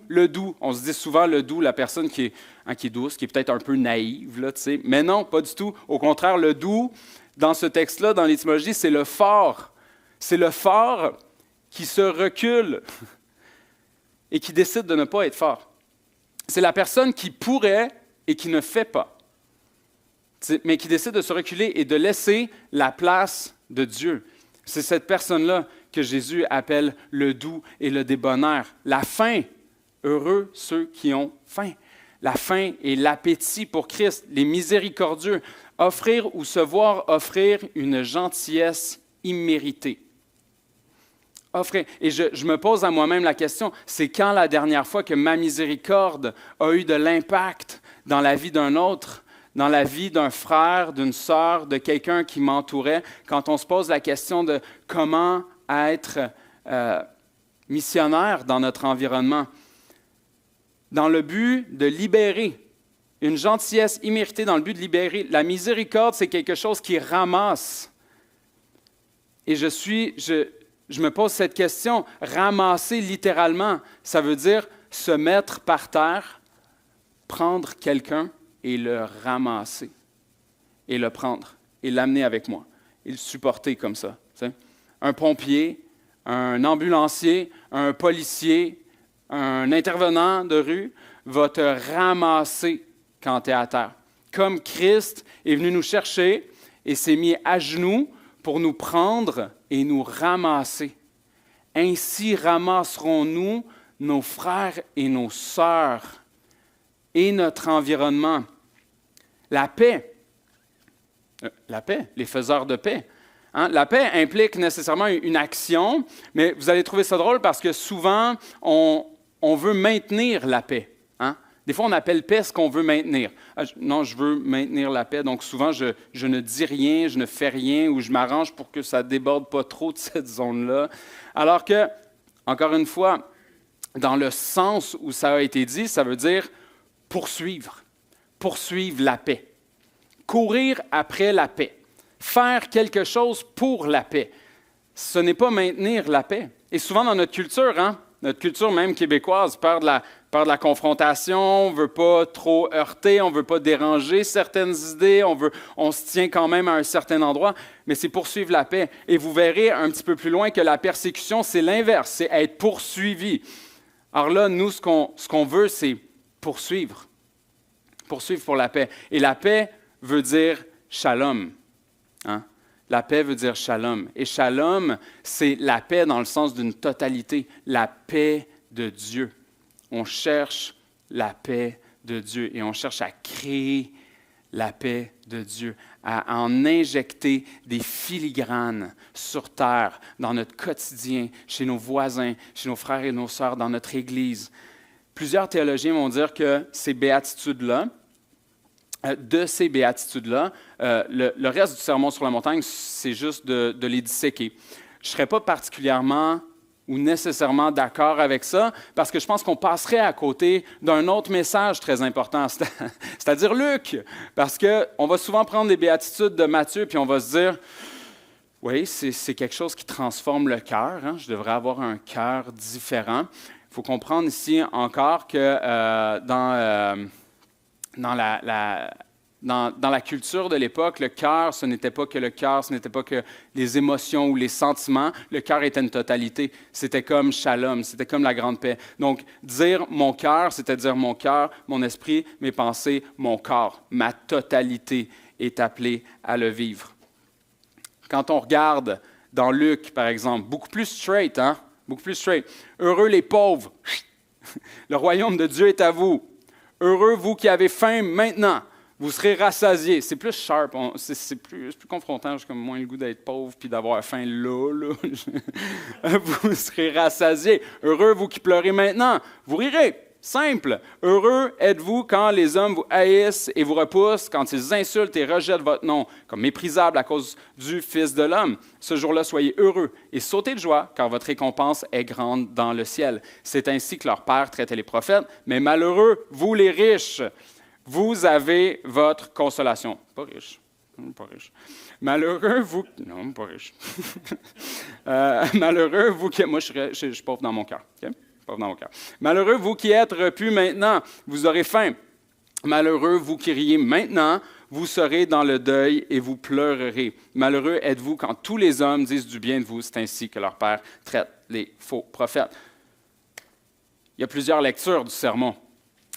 Le doux. On se dit souvent le doux, la personne qui est douce, qui est peut-être un peu naïve, là, tu sais. Mais non, pas du tout. Au contraire, le doux, dans ce texte-là, dans l'étymologie, c'est le fort. C'est le fort qui se recule et qui décide de ne pas être fort. C'est la personne qui pourrait et qui ne fait pas, mais qui décide de se reculer et de laisser la place de Dieu. C'est cette personne-là que Jésus appelle le doux et le débonnaire. La faim, heureux ceux qui ont faim. La faim et l'appétit pour Christ, les miséricordieux. Offrir ou se voir offrir une gentillesse imméritée. Offrir. Et je me pose à moi-même la question, c'est quand la dernière fois que ma miséricorde a eu de l'impact dans la vie d'un autre, dans la vie d'un frère, d'une sœur, de quelqu'un qui m'entourait, quand on se pose la question de comment être missionnaire dans notre environnement, dans le but de libérer, une gentillesse imméritée dans le but de libérer. La miséricorde, c'est quelque chose qui ramasse. Et je me pose cette question, ramasser littéralement, ça veut dire se mettre par terre, prendre quelqu'un, et le ramasser, et le prendre, et l'amener avec moi, et le supporter comme ça. T'sais. Un pompier, un ambulancier, un policier, un intervenant de rue va te ramasser quand tu es à terre. Comme Christ est venu nous chercher et s'est mis à genoux pour nous prendre et nous ramasser. Ainsi ramasserons-nous nos frères et nos sœurs et notre environnement. La paix, les faiseurs de paix. Hein? La paix implique nécessairement une action, mais vous allez trouver ça drôle parce que souvent, on veut maintenir la paix. Hein? Des fois, on appelle paix ce qu'on veut maintenir. Non, je veux maintenir la paix, donc souvent, je ne dis rien, je ne fais rien ou je m'arrange pour que ça ne déborde pas trop de cette zone-là. Alors que, encore une fois, dans le sens où ça a été dit, ça veut dire poursuivre la paix, courir après la paix, faire quelque chose pour la paix. Ce n'est pas maintenir la paix. Et souvent dans notre culture, hein, Notre culture même québécoise peur de la confrontation, on ne veut pas trop heurter, on ne veut pas déranger certaines idées, on se tient quand même à un certain endroit, mais c'est poursuivre la paix. Et vous verrez un petit peu plus loin que la persécution, c'est l'inverse, c'est être poursuivi. Alors là, nous, ce qu'on veut, c'est poursuivre pour la paix. Et la paix veut dire shalom. Hein? La paix veut dire shalom. Et shalom, c'est la paix dans le sens d'une totalité, la paix de Dieu. On cherche la paix de Dieu et on cherche à créer la paix de Dieu, à en injecter des filigranes sur terre, dans notre quotidien, chez nos voisins, chez nos frères et nos sœurs, dans notre Église. Plusieurs théologiens vont dire que ces béatitudes-là, le reste du sermon sur la montagne, c'est juste de les disséquer. Je ne serais pas particulièrement ou nécessairement d'accord avec ça, parce que je pense qu'on passerait à côté d'un autre message très important, c'est-à-dire Luc, parce qu'on va souvent prendre les béatitudes de Matthieu, puis on va se dire, oui, c'est quelque chose qui transforme le cœur, hein? Je devrais avoir un cœur différent. Il faut comprendre ici encore que dans la culture de l'époque, le cœur, ce n'était pas que le cœur, ce n'était pas que les émotions ou les sentiments. Le cœur était une totalité. C'était comme shalom, c'était comme la grande paix. Donc, dire mon cœur, c'était dire mon cœur, mon esprit, mes pensées, mon corps. Ma totalité est appelée à le vivre. Quand on regarde dans Luc, par exemple, beaucoup plus straight, hein? Beaucoup plus straight. Heureux les pauvres. Le royaume de Dieu est à vous. Heureux vous qui avez faim maintenant. Vous serez rassasiés. C'est plus sharp, c'est plus confrontant. J'ai comme moins le goût d'être pauvre puis d'avoir faim là. Vous serez rassasiés. Heureux vous qui pleurez maintenant. Vous rirez. Simple. Heureux êtes-vous quand les hommes vous haïssent et vous repoussent, quand ils insultent et rejettent votre nom, comme méprisable à cause du Fils de l'homme. Ce jour-là, soyez heureux et sautez de joie, car votre récompense est grande dans le ciel. C'est ainsi que leur Père traitait les prophètes. Mais malheureux, vous les riches, vous avez votre consolation. Pas riche. Pas riche. Malheureux, vous... Non, pas riche. Malheureux, vous qui... Moi, je suis pauvre dans mon cœur. Okay? Dans mon cœur. Malheureux, vous qui êtes repus maintenant, vous aurez faim. Malheureux, vous qui riez maintenant, vous serez dans le deuil et vous pleurerez. Malheureux êtes-vous quand tous les hommes disent du bien de vous, c'est ainsi que leur Père traite les faux prophètes. Il y a plusieurs lectures du sermon.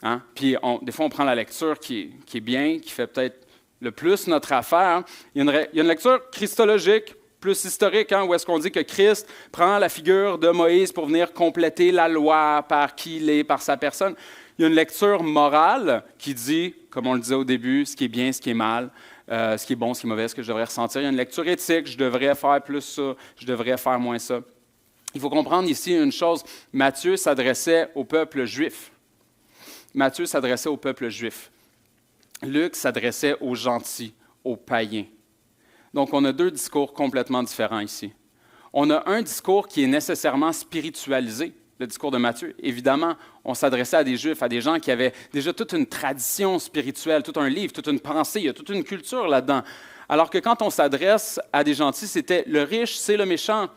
Hein? Puis des fois, on prend la lecture qui est bien, qui fait peut-être le plus notre affaire. Il y a une lecture christologique, plus historique, hein, où est-ce qu'on dit que Christ prend la figure de Moïse pour venir compléter la loi par qui il est, par sa personne. Il y a une lecture morale qui dit, comme on le disait au début, ce qui est bien, ce qui est mal, ce qui est bon, ce qui est mauvais, ce que je devrais ressentir. Il y a une lecture éthique, je devrais faire plus ça, je devrais faire moins ça. Il faut comprendre ici une chose, Matthieu s'adressait au peuple juif. Matthieu s'adressait au peuple juif. Luc s'adressait aux gentils, aux païens. Donc, on a deux discours complètement différents ici. On a un discours qui est nécessairement spiritualisé, le discours de Matthieu. Évidemment, on s'adressait à des Juifs, à des gens qui avaient déjà toute une tradition spirituelle, tout un livre, toute une pensée, il y a toute une culture là-dedans. Alors que quand on s'adresse à des gentils, c'était le riche, c'est le méchant.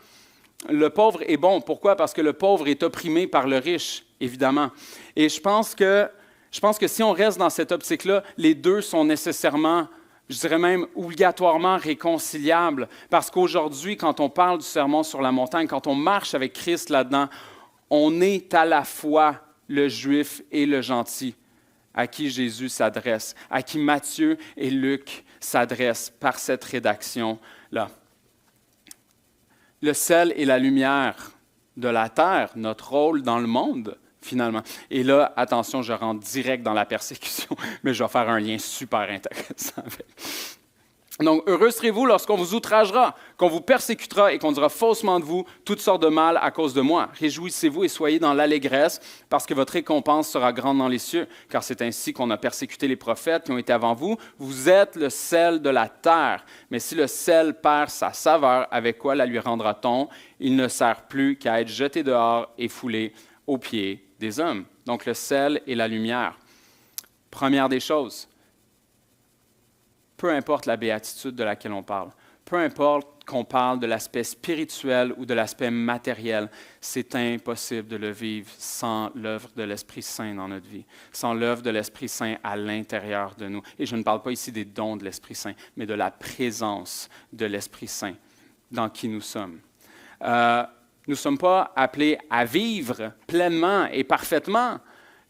Le pauvre est bon. Pourquoi? Parce que le pauvre est opprimé par le riche, évidemment. Et je pense que si on reste dans cette optique-là, les deux sont nécessairement, je dirais même obligatoirement réconciliables. Parce qu'aujourd'hui, quand on parle du sermon sur la montagne, quand on marche avec Christ là-dedans, on est à la fois le juif et le gentil à qui Jésus s'adresse, à qui Matthieu et Luc s'adressent par cette rédaction-là. Le sel et la lumière de la terre, notre rôle dans le monde, finalement. Et là, attention, je rentre direct dans la persécution, mais je vais faire un lien super intéressant avec. Donc, heureux serez-vous lorsqu'on vous outragera, qu'on vous persécutera et qu'on dira faussement de vous toutes sortes de mal à cause de moi. Réjouissez-vous et soyez dans l'allégresse, parce que votre récompense sera grande dans les cieux, car c'est ainsi qu'on a persécuté les prophètes qui ont été avant vous. Vous êtes le sel de la terre. Mais si le sel perd sa saveur, avec quoi la lui rendra-t-on? Il ne sert plus qu'à être jeté dehors et foulé aux pieds des hommes. Donc, le sel et la lumière. Première des choses, peu importe la béatitude de laquelle on parle, peu importe qu'on parle de l'aspect spirituel ou de l'aspect matériel, c'est impossible de le vivre sans l'œuvre de l'Esprit Saint dans notre vie, sans l'œuvre de l'Esprit Saint à l'intérieur de nous. Et je ne parle pas ici des dons de l'Esprit Saint, mais de la présence de l'Esprit Saint dans qui nous sommes. Nous ne sommes pas appelés à vivre pleinement et parfaitement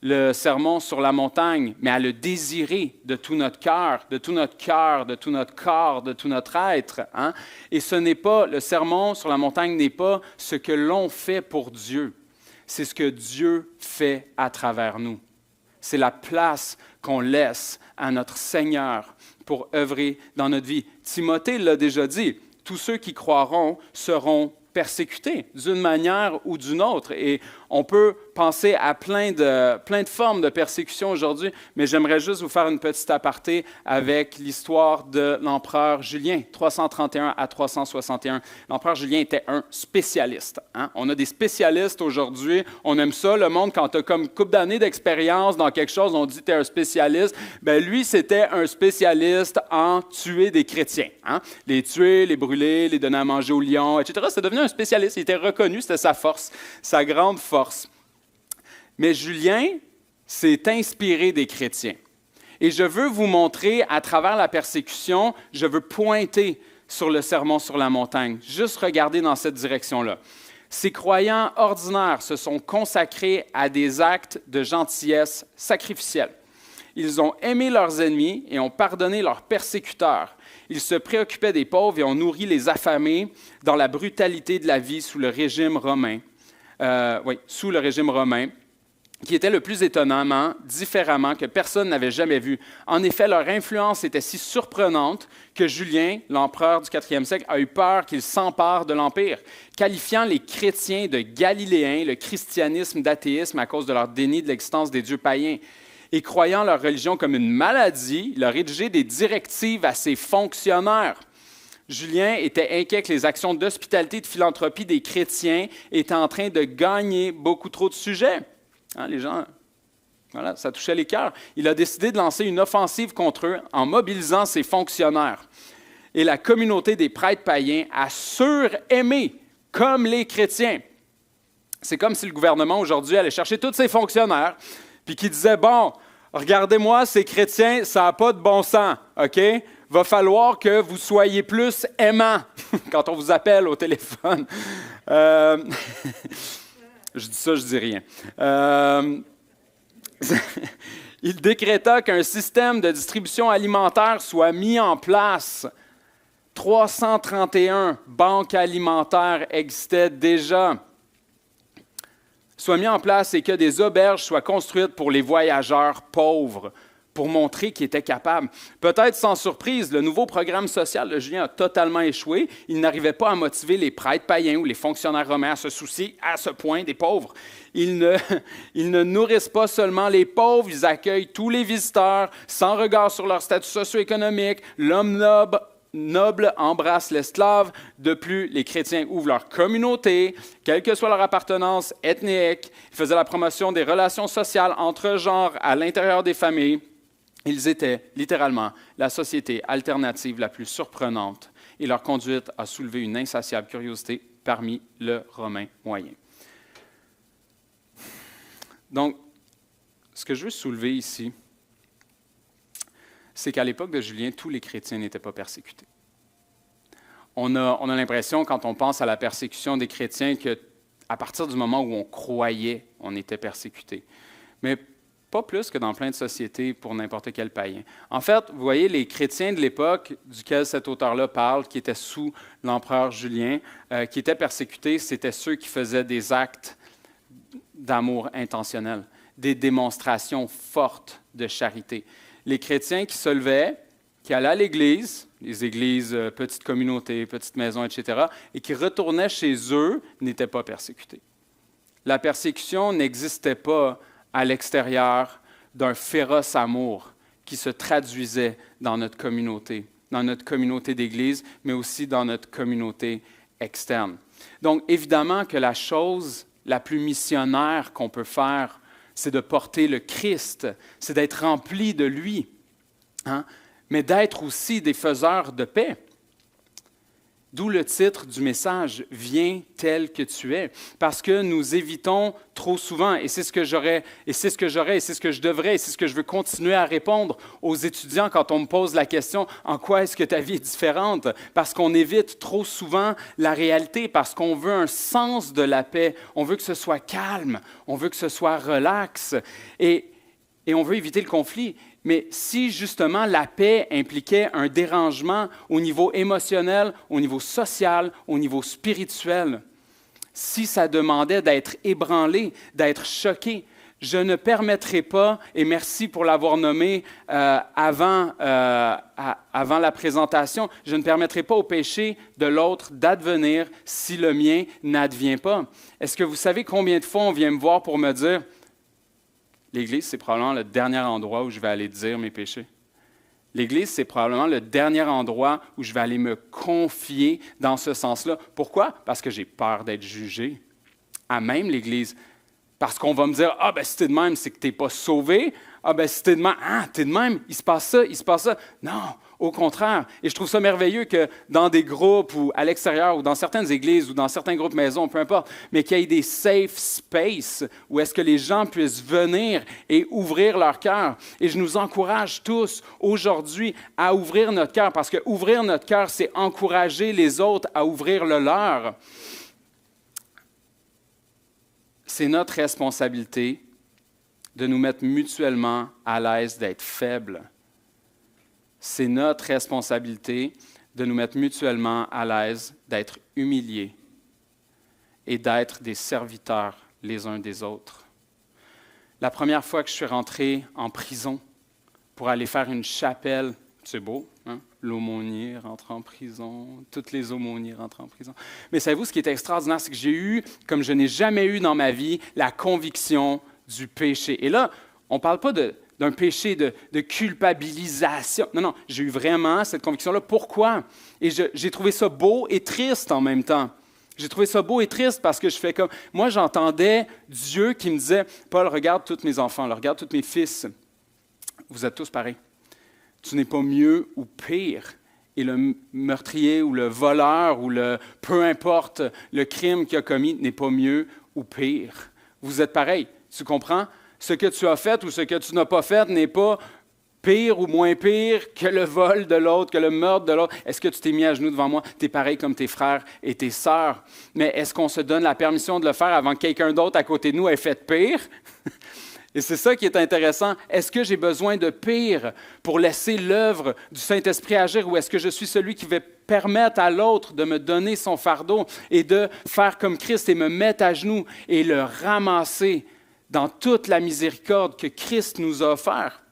le sermon sur la montagne, mais à le désirer de tout notre cœur, de tout notre corps, de tout notre être. Hein? Et ce n'est pas, le sermon sur la montagne n'est pas ce que l'on fait pour Dieu, c'est ce que Dieu fait à travers nous. C'est la place qu'on laisse à notre Seigneur pour œuvrer dans notre vie. Timothée l'a déjà dit, tous ceux qui croiront seront persécutés d'une manière ou d'une autre. Et on peut penser à plein de formes de persécution aujourd'hui, mais j'aimerais juste vous faire une petite aparté avec l'histoire de l'empereur Julien, 331 à 361. L'empereur Julien était un spécialiste. Hein? On a des spécialistes aujourd'hui, on aime ça, le monde, quand tu as comme une couple d'années d'expérience dans quelque chose, on dit que tu es un spécialiste. Bien, lui, c'était un spécialiste en tuer des chrétiens. Hein? Les tuer, les brûler, les donner à manger aux lions, etc. C'est devenu un spécialiste, il était reconnu, c'était sa force, sa grande force. Mais Julien s'est inspiré des chrétiens. Et je veux vous montrer, à travers la persécution, je veux pointer sur le sermon sur la montagne. Juste regarder dans cette direction-là. Ces croyants ordinaires se sont consacrés à des actes de gentillesse sacrificielle. Ils ont aimé leurs ennemis et ont pardonné leurs persécuteurs. Ils se préoccupaient des pauvres et ont nourri les affamés dans la brutalité de la vie sous le régime romain. Sous le régime romain, qui était le plus étonnamment, différemment, que personne n'avait jamais vu. En effet, leur influence était si surprenante que Julien, l'empereur du 4e siècle, a eu peur qu'ils s'emparent de l'Empire, qualifiant les chrétiens de galiléens, le christianisme d'athéisme à cause de leur déni de l'existence des dieux païens. Et croyant leur religion comme une maladie, il a rédigé des directives à ses fonctionnaires. Julien était inquiet que les actions d'hospitalité et de philanthropie des chrétiens étaient en train de gagner beaucoup trop de sujets. Hein, les gens, voilà, ça touchait les cœurs. Il a décidé de lancer une offensive contre eux en mobilisant ses fonctionnaires. Et la communauté des prêtres païens a suraimé comme les chrétiens. C'est comme si le gouvernement aujourd'hui allait chercher tous ses fonctionnaires puis qui disait, bon, regardez-moi, ces chrétiens, ça n'a pas de bon sens, OK? Va falloir que vous soyez plus aimants quand on vous appelle au téléphone. Je dis ça, je dis rien. Il décréta qu'un système de distribution alimentaire soit mis en place. 331 banques alimentaires existaient déjà. Soit mis en place et que des auberges soient construites pour les voyageurs pauvres, pour montrer qu'ils étaient capables. Peut-être sans surprise, le nouveau programme social de Julien a totalement échoué. Il n'arrivait pas à motiver les prêtres païens ou les fonctionnaires romains à se soucier à ce point des pauvres. Ils ne nourrissent pas seulement les pauvres, ils accueillent tous les visiteurs sans regard sur leur statut socio-économique. L'homme noble embrasse l'esclave. De plus, les chrétiens ouvrent leur communauté, quelle que soit leur appartenance ethnique. Ils faisaient la promotion des relations sociales entre genres à l'intérieur des familles. Ils étaient littéralement la société alternative la plus surprenante et leur conduite a soulevé une insatiable curiosité parmi le Romain moyen. Donc, ce que je veux soulever ici, c'est qu'à l'époque de Julien, tous les chrétiens n'étaient pas persécutés. On a l'impression, quand on pense à la persécution des chrétiens, qu'à partir du moment où on croyait, on était persécuté. Mais pas plus que dans plein de sociétés pour n'importe quel païen. En fait, vous voyez, les chrétiens de l'époque duquel cet auteur-là parle, qui étaient sous l'empereur Julien, qui étaient persécutés, c'était ceux qui faisaient des actes d'amour intentionnel, des démonstrations fortes de charité. Les chrétiens qui se levaient, qui allaient à l'Église, les églises, petites communautés, petites maisons, etc., et qui retournaient chez eux, n'étaient pas persécutés. La persécution n'existait pas à l'extérieur d'un féroce amour qui se traduisait dans notre communauté d'Église, mais aussi dans notre communauté externe. Donc, évidemment que la chose la plus missionnaire qu'on peut faire, c'est de porter le Christ, c'est d'être rempli de lui, hein? Mais d'être aussi des faiseurs de paix. D'où le titre du message, « Viens tel que tu es », parce que nous évitons trop souvent, et c'est ce que j'aurais, et c'est ce que j'aurais, et c'est ce que je devrais, et c'est ce que je veux continuer à répondre aux étudiants quand on me pose la question « En quoi est-ce que ta vie est différente ?» Parce qu'on évite trop souvent la réalité, parce qu'on veut un sens de la paix, on veut que ce soit calme, on veut que ce soit relax, et on veut éviter le conflit. Mais si justement la paix impliquait un dérangement au niveau émotionnel, au niveau social, au niveau spirituel, si ça demandait d'être ébranlé, d'être choqué, je ne permettrai pas, et merci pour l'avoir nommé avant la présentation, je ne permettrai pas au péché de l'autre d'advenir si le mien n'advient pas. Est-ce que vous savez combien de fois on vient me voir pour me dire l'Église, c'est probablement le dernier endroit où je vais aller dire mes péchés. L'Église, c'est probablement le dernier endroit où je vais aller me confier dans ce sens-là. Pourquoi? Parce que j'ai peur d'être jugé. À même l'Église. Parce qu'on va me dire, « Ah, ben si t'es de même, c'est que t'es pas sauvé. Ah, ben si t'es de même, t'es de même, il se passe ça, il se passe ça. » Non, au contraire. Et je trouve ça merveilleux que dans des groupes ou à l'extérieur ou dans certaines églises ou dans certains groupes maisons, peu importe, mais qu'il y ait des safe spaces où est-ce que les gens puissent venir et ouvrir leur cœur. Et je nous encourage tous aujourd'hui à ouvrir notre cœur parce que ouvrir notre cœur, c'est encourager les autres à ouvrir le leur. C'est notre responsabilité de nous mettre mutuellement à l'aise d'être faibles. C'est notre responsabilité de nous mettre mutuellement à l'aise d'être humiliés et d'être des serviteurs les uns des autres. La première fois que je suis rentré en prison pour aller faire une chapelle, c'est beau, hein? L'aumônier rentre en prison, toutes les aumôniers rentrent en prison. Mais savez-vous, ce qui est extraordinaire, c'est que j'ai eu, comme je n'ai jamais eu dans ma vie, la conviction du péché. Et là, on ne parle pas d'un péché de culpabilisation. Non, j'ai eu vraiment cette conviction-là. Pourquoi? Et j'ai trouvé ça beau et triste en même temps. J'ai trouvé ça beau et triste parce que je fais comme... Moi, j'entendais Dieu qui me disait, « Paul, regarde tous mes enfants, là, regarde tous mes fils. Vous êtes tous pareils. Tu n'es pas mieux ou pire. Et le meurtrier ou le voleur ou peu importe le crime qu'il a commis n'est pas mieux ou pire. Vous êtes pareils. Tu comprends? Ce que tu as fait ou ce que tu n'as pas fait n'est pas pire ou moins pire que le vol de l'autre, que le meurtre de l'autre. Est-ce que tu t'es mis à genoux devant moi? Tu es pareil comme tes frères et tes sœurs. Mais est-ce qu'on se donne la permission de le faire avant que quelqu'un d'autre à côté de nous ait fait pire? Et c'est ça qui est intéressant. Est-ce que j'ai besoin de pire pour laisser l'œuvre du Saint-Esprit agir ou est-ce que je suis celui qui va permettre à l'autre de me donner son fardeau et de faire comme Christ et me mettre à genoux et le ramasser dans toute la miséricorde que Christ nous a offert?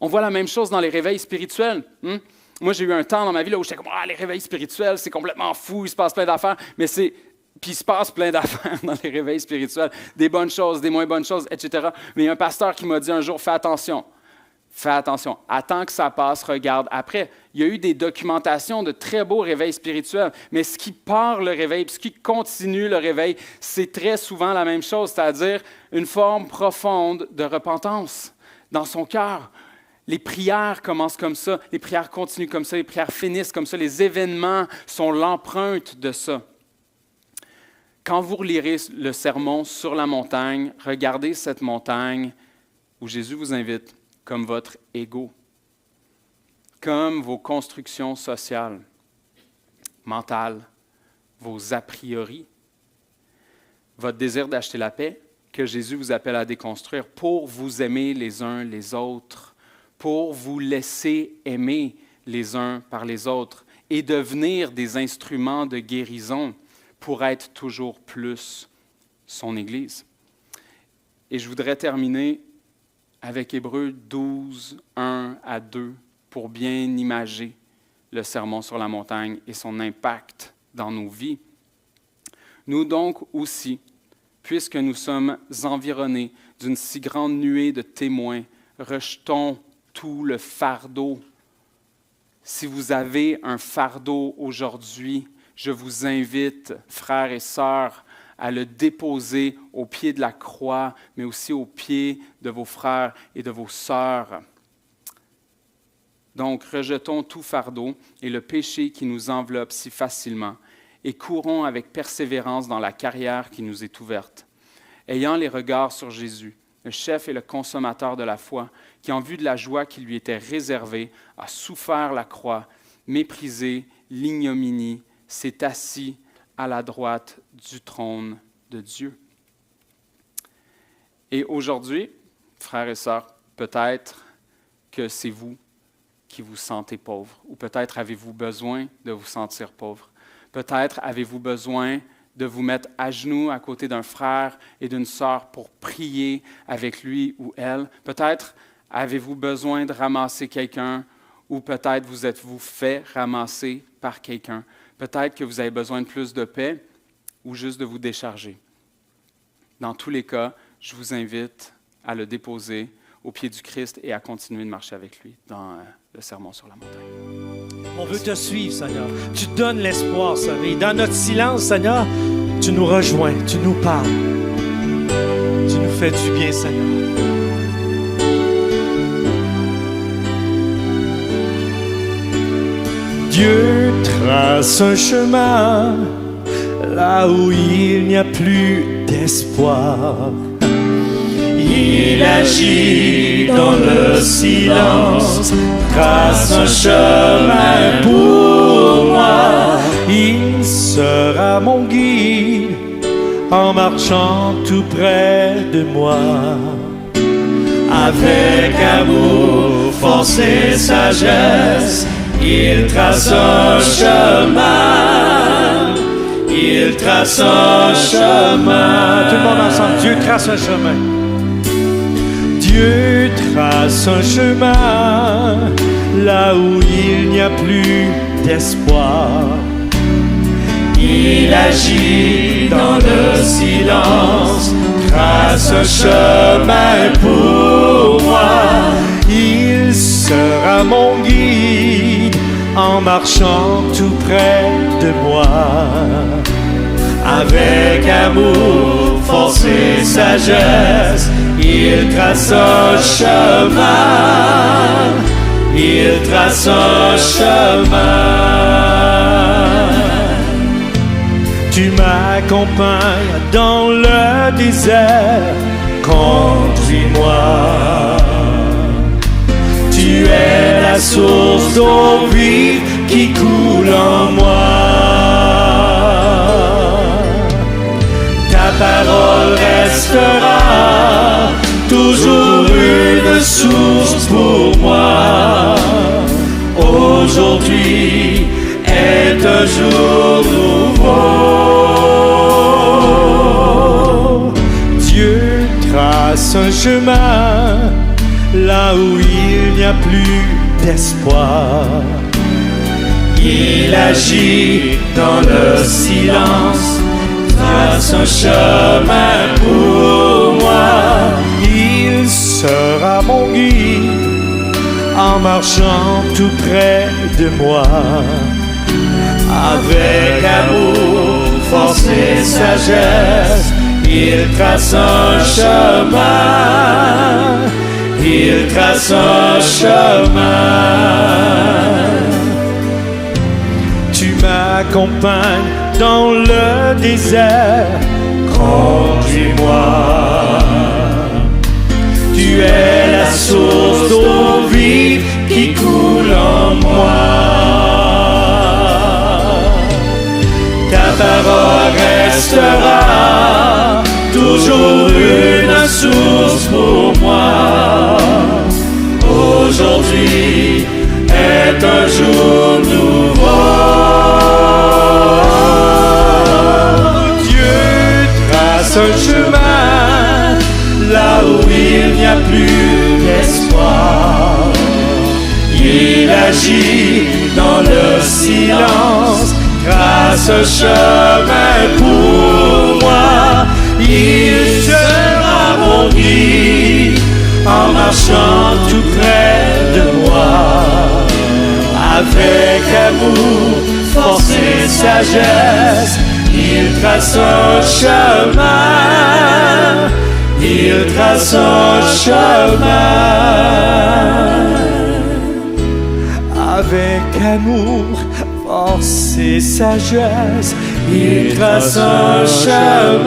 On voit la même chose dans les réveils spirituels. Moi, j'ai eu un temps dans ma vie là, où j'étais comme « les réveils spirituels, c'est complètement fou, il se passe plein d'affaires. » Puis il se passe plein d'affaires dans les réveils spirituels, des bonnes choses, des moins bonnes choses, etc. Mais il y a un pasteur qui m'a dit un jour, fais attention, attends que ça passe, regarde après. Il y a eu des documentations de très beaux réveils spirituels, mais ce qui part le réveil, puis ce qui continue le réveil, c'est très souvent la même chose, c'est-à-dire une forme profonde de repentance dans son cœur. Les prières commencent comme ça, les prières continuent comme ça, les prières finissent comme ça, les événements sont l'empreinte de ça. Quand vous relirez le sermon sur la montagne, regardez cette montagne où Jésus vous invite comme votre ego, comme vos constructions sociales, mentales, vos a priori, votre désir d'acheter la paix que Jésus vous appelle à déconstruire pour vous aimer les uns les autres, pour vous laisser aimer les uns par les autres et devenir des instruments de guérison pour être toujours plus son Église. Et je voudrais terminer avec Hébreux 12, 1 à 2, pour bien imager le sermon sur la montagne et son impact dans nos vies. Nous donc aussi, puisque nous sommes environnés d'une si grande nuée de témoins, rejetons tout le fardeau. Si vous avez un fardeau aujourd'hui, je vous invite, frères et sœurs, à le déposer au pied de la croix, mais aussi au pied de vos frères et de vos sœurs. Donc, rejetons tout fardeau et le péché qui nous enveloppe si facilement et courons avec persévérance dans la carrière qui nous est ouverte. Ayant les regards sur Jésus, le chef et le consommateur de la foi, qui, en vue de la joie qui lui était réservée, a souffert la croix, méprisé l'ignominie, s'est assis à la droite du trône de Dieu. Et aujourd'hui, frères et sœurs, peut-être que c'est vous qui vous sentez pauvre, ou peut-être avez-vous besoin de vous sentir pauvre. Peut-être avez-vous besoin de vous mettre à genoux à côté d'un frère et d'une sœur pour prier avec lui ou elle. Peut-être avez-vous besoin de ramasser quelqu'un, ou peut-être vous êtes-vous fait ramasser par quelqu'un. Peut-être que vous avez besoin de plus de paix ou juste de vous décharger. Dans tous les cas, je vous invite à le déposer au pied du Christ et à continuer de marcher avec lui dans le sermon sur la montagne. On veut te suivre, Seigneur. Tu donnes l'espoir, Seigneur. Et dans notre silence, Seigneur, tu nous rejoins, tu nous parles. Tu nous fais du bien, Seigneur. Dieu trace un chemin là où il n'y a plus d'espoir. Il agit dans le silence, trace un chemin pour moi. Il sera mon guide en marchant tout près de moi. Avec amour, force et sagesse, il trace un chemin. Il trace un chemin. Tout le monde ensemble, Dieu trace un chemin. Dieu trace un chemin là où il n'y a plus d'espoir. Il agit dans le silence, trace un chemin pour moi. Il sera mon guide en marchant tout près de moi. Avec amour, force et sagesse, il trace un chemin. Il trace un chemin. Tu m'accompagnes dans le désert, conduis-moi. Tu es la source d'eau vive qui coule en moi. Ta parole restera toujours une source pour moi. Aujourd'hui est un jour nouveau. Dieu trace un chemin là où il n'y a plus d'espoir. Il agit dans le silence, trace un chemin pour moi. Il sera mon guide en marchant tout près de moi. Avec amour, force et sagesse, il trace un chemin. Il trace un chemin. Tu m'accompagnes dans le désert, conduis-moi. Tu es la source d'eau vive qui coule en moi. Ta parole restera toujours une source pour moi. Aujourd'hui est un jour nouveau. Dieu trace un chemin là où il n'y a plus d'espoir. Il agit dans le silence, trace un chemin pour moi. Il sera mon guide en marchant tout près de moi. Avec amour, force et sagesse, il trace un chemin. Il trace un chemin. Avec amour, force et sagesse, il trace un chemin.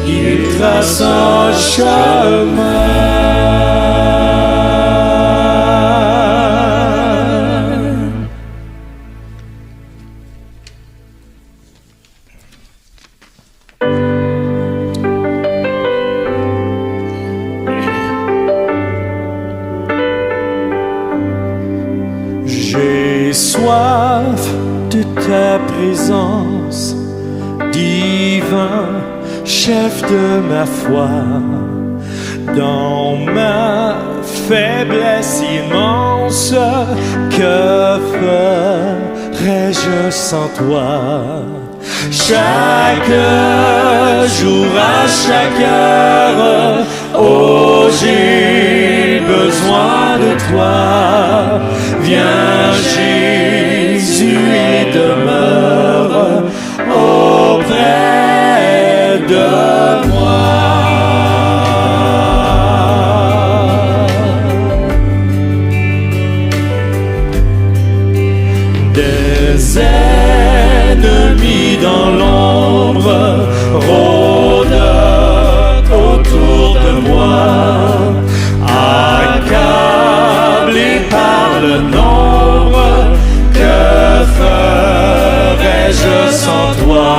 Il trace un chemin. J'ai soif de ta présence, divin chef de ma foi. Dans ma faiblesse immense, que ferais-je sans toi? Chaque jour, à chaque heure, oh, j'ai besoin de toi. Viens Jésus et demeure auprès de moi. Des ennemis dans l'ombre rôdent autour de moi, accablé par le nombre. Que ferais-je sans toi?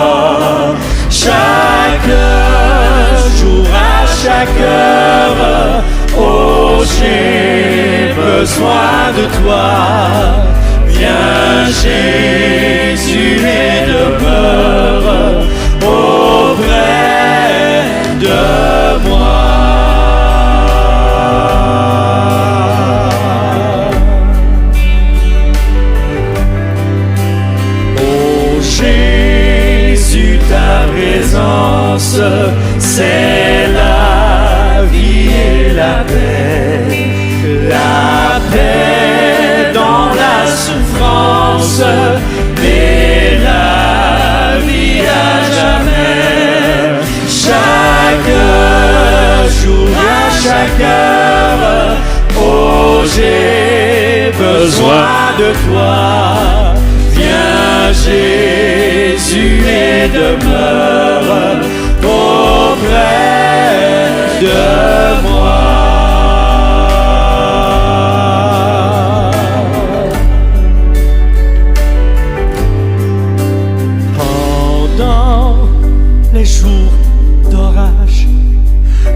Chaque jour, à chaque heure, oh, j'ai besoin de toi. Viens Jésus et demeure auprès de moi. Oh Jésus, ta présence, c'est la vie et la paix. La paix dans la souffrance, mais la vie à jamais. Chaque jour, à chaque heure, oh, j'ai besoin de toi. Viens Jésus et demeure auprès de moi.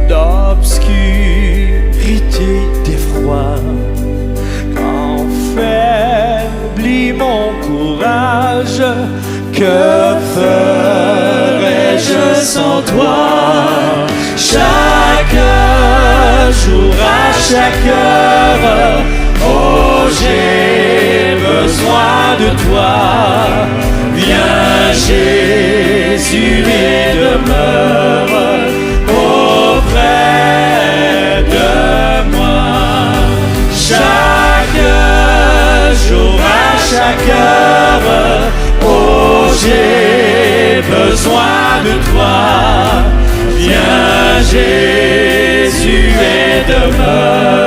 D'obscurité, d'effroi, quand faiblit mon courage, que ferais-je sans toi? Chaque jour, à chaque heure, oh, j'ai besoin de toi. Viens Jésus et demeure auprès de moi. Chaque jour, à chaque heure, oh, j'ai besoin de toi. Viens Jésus et demeure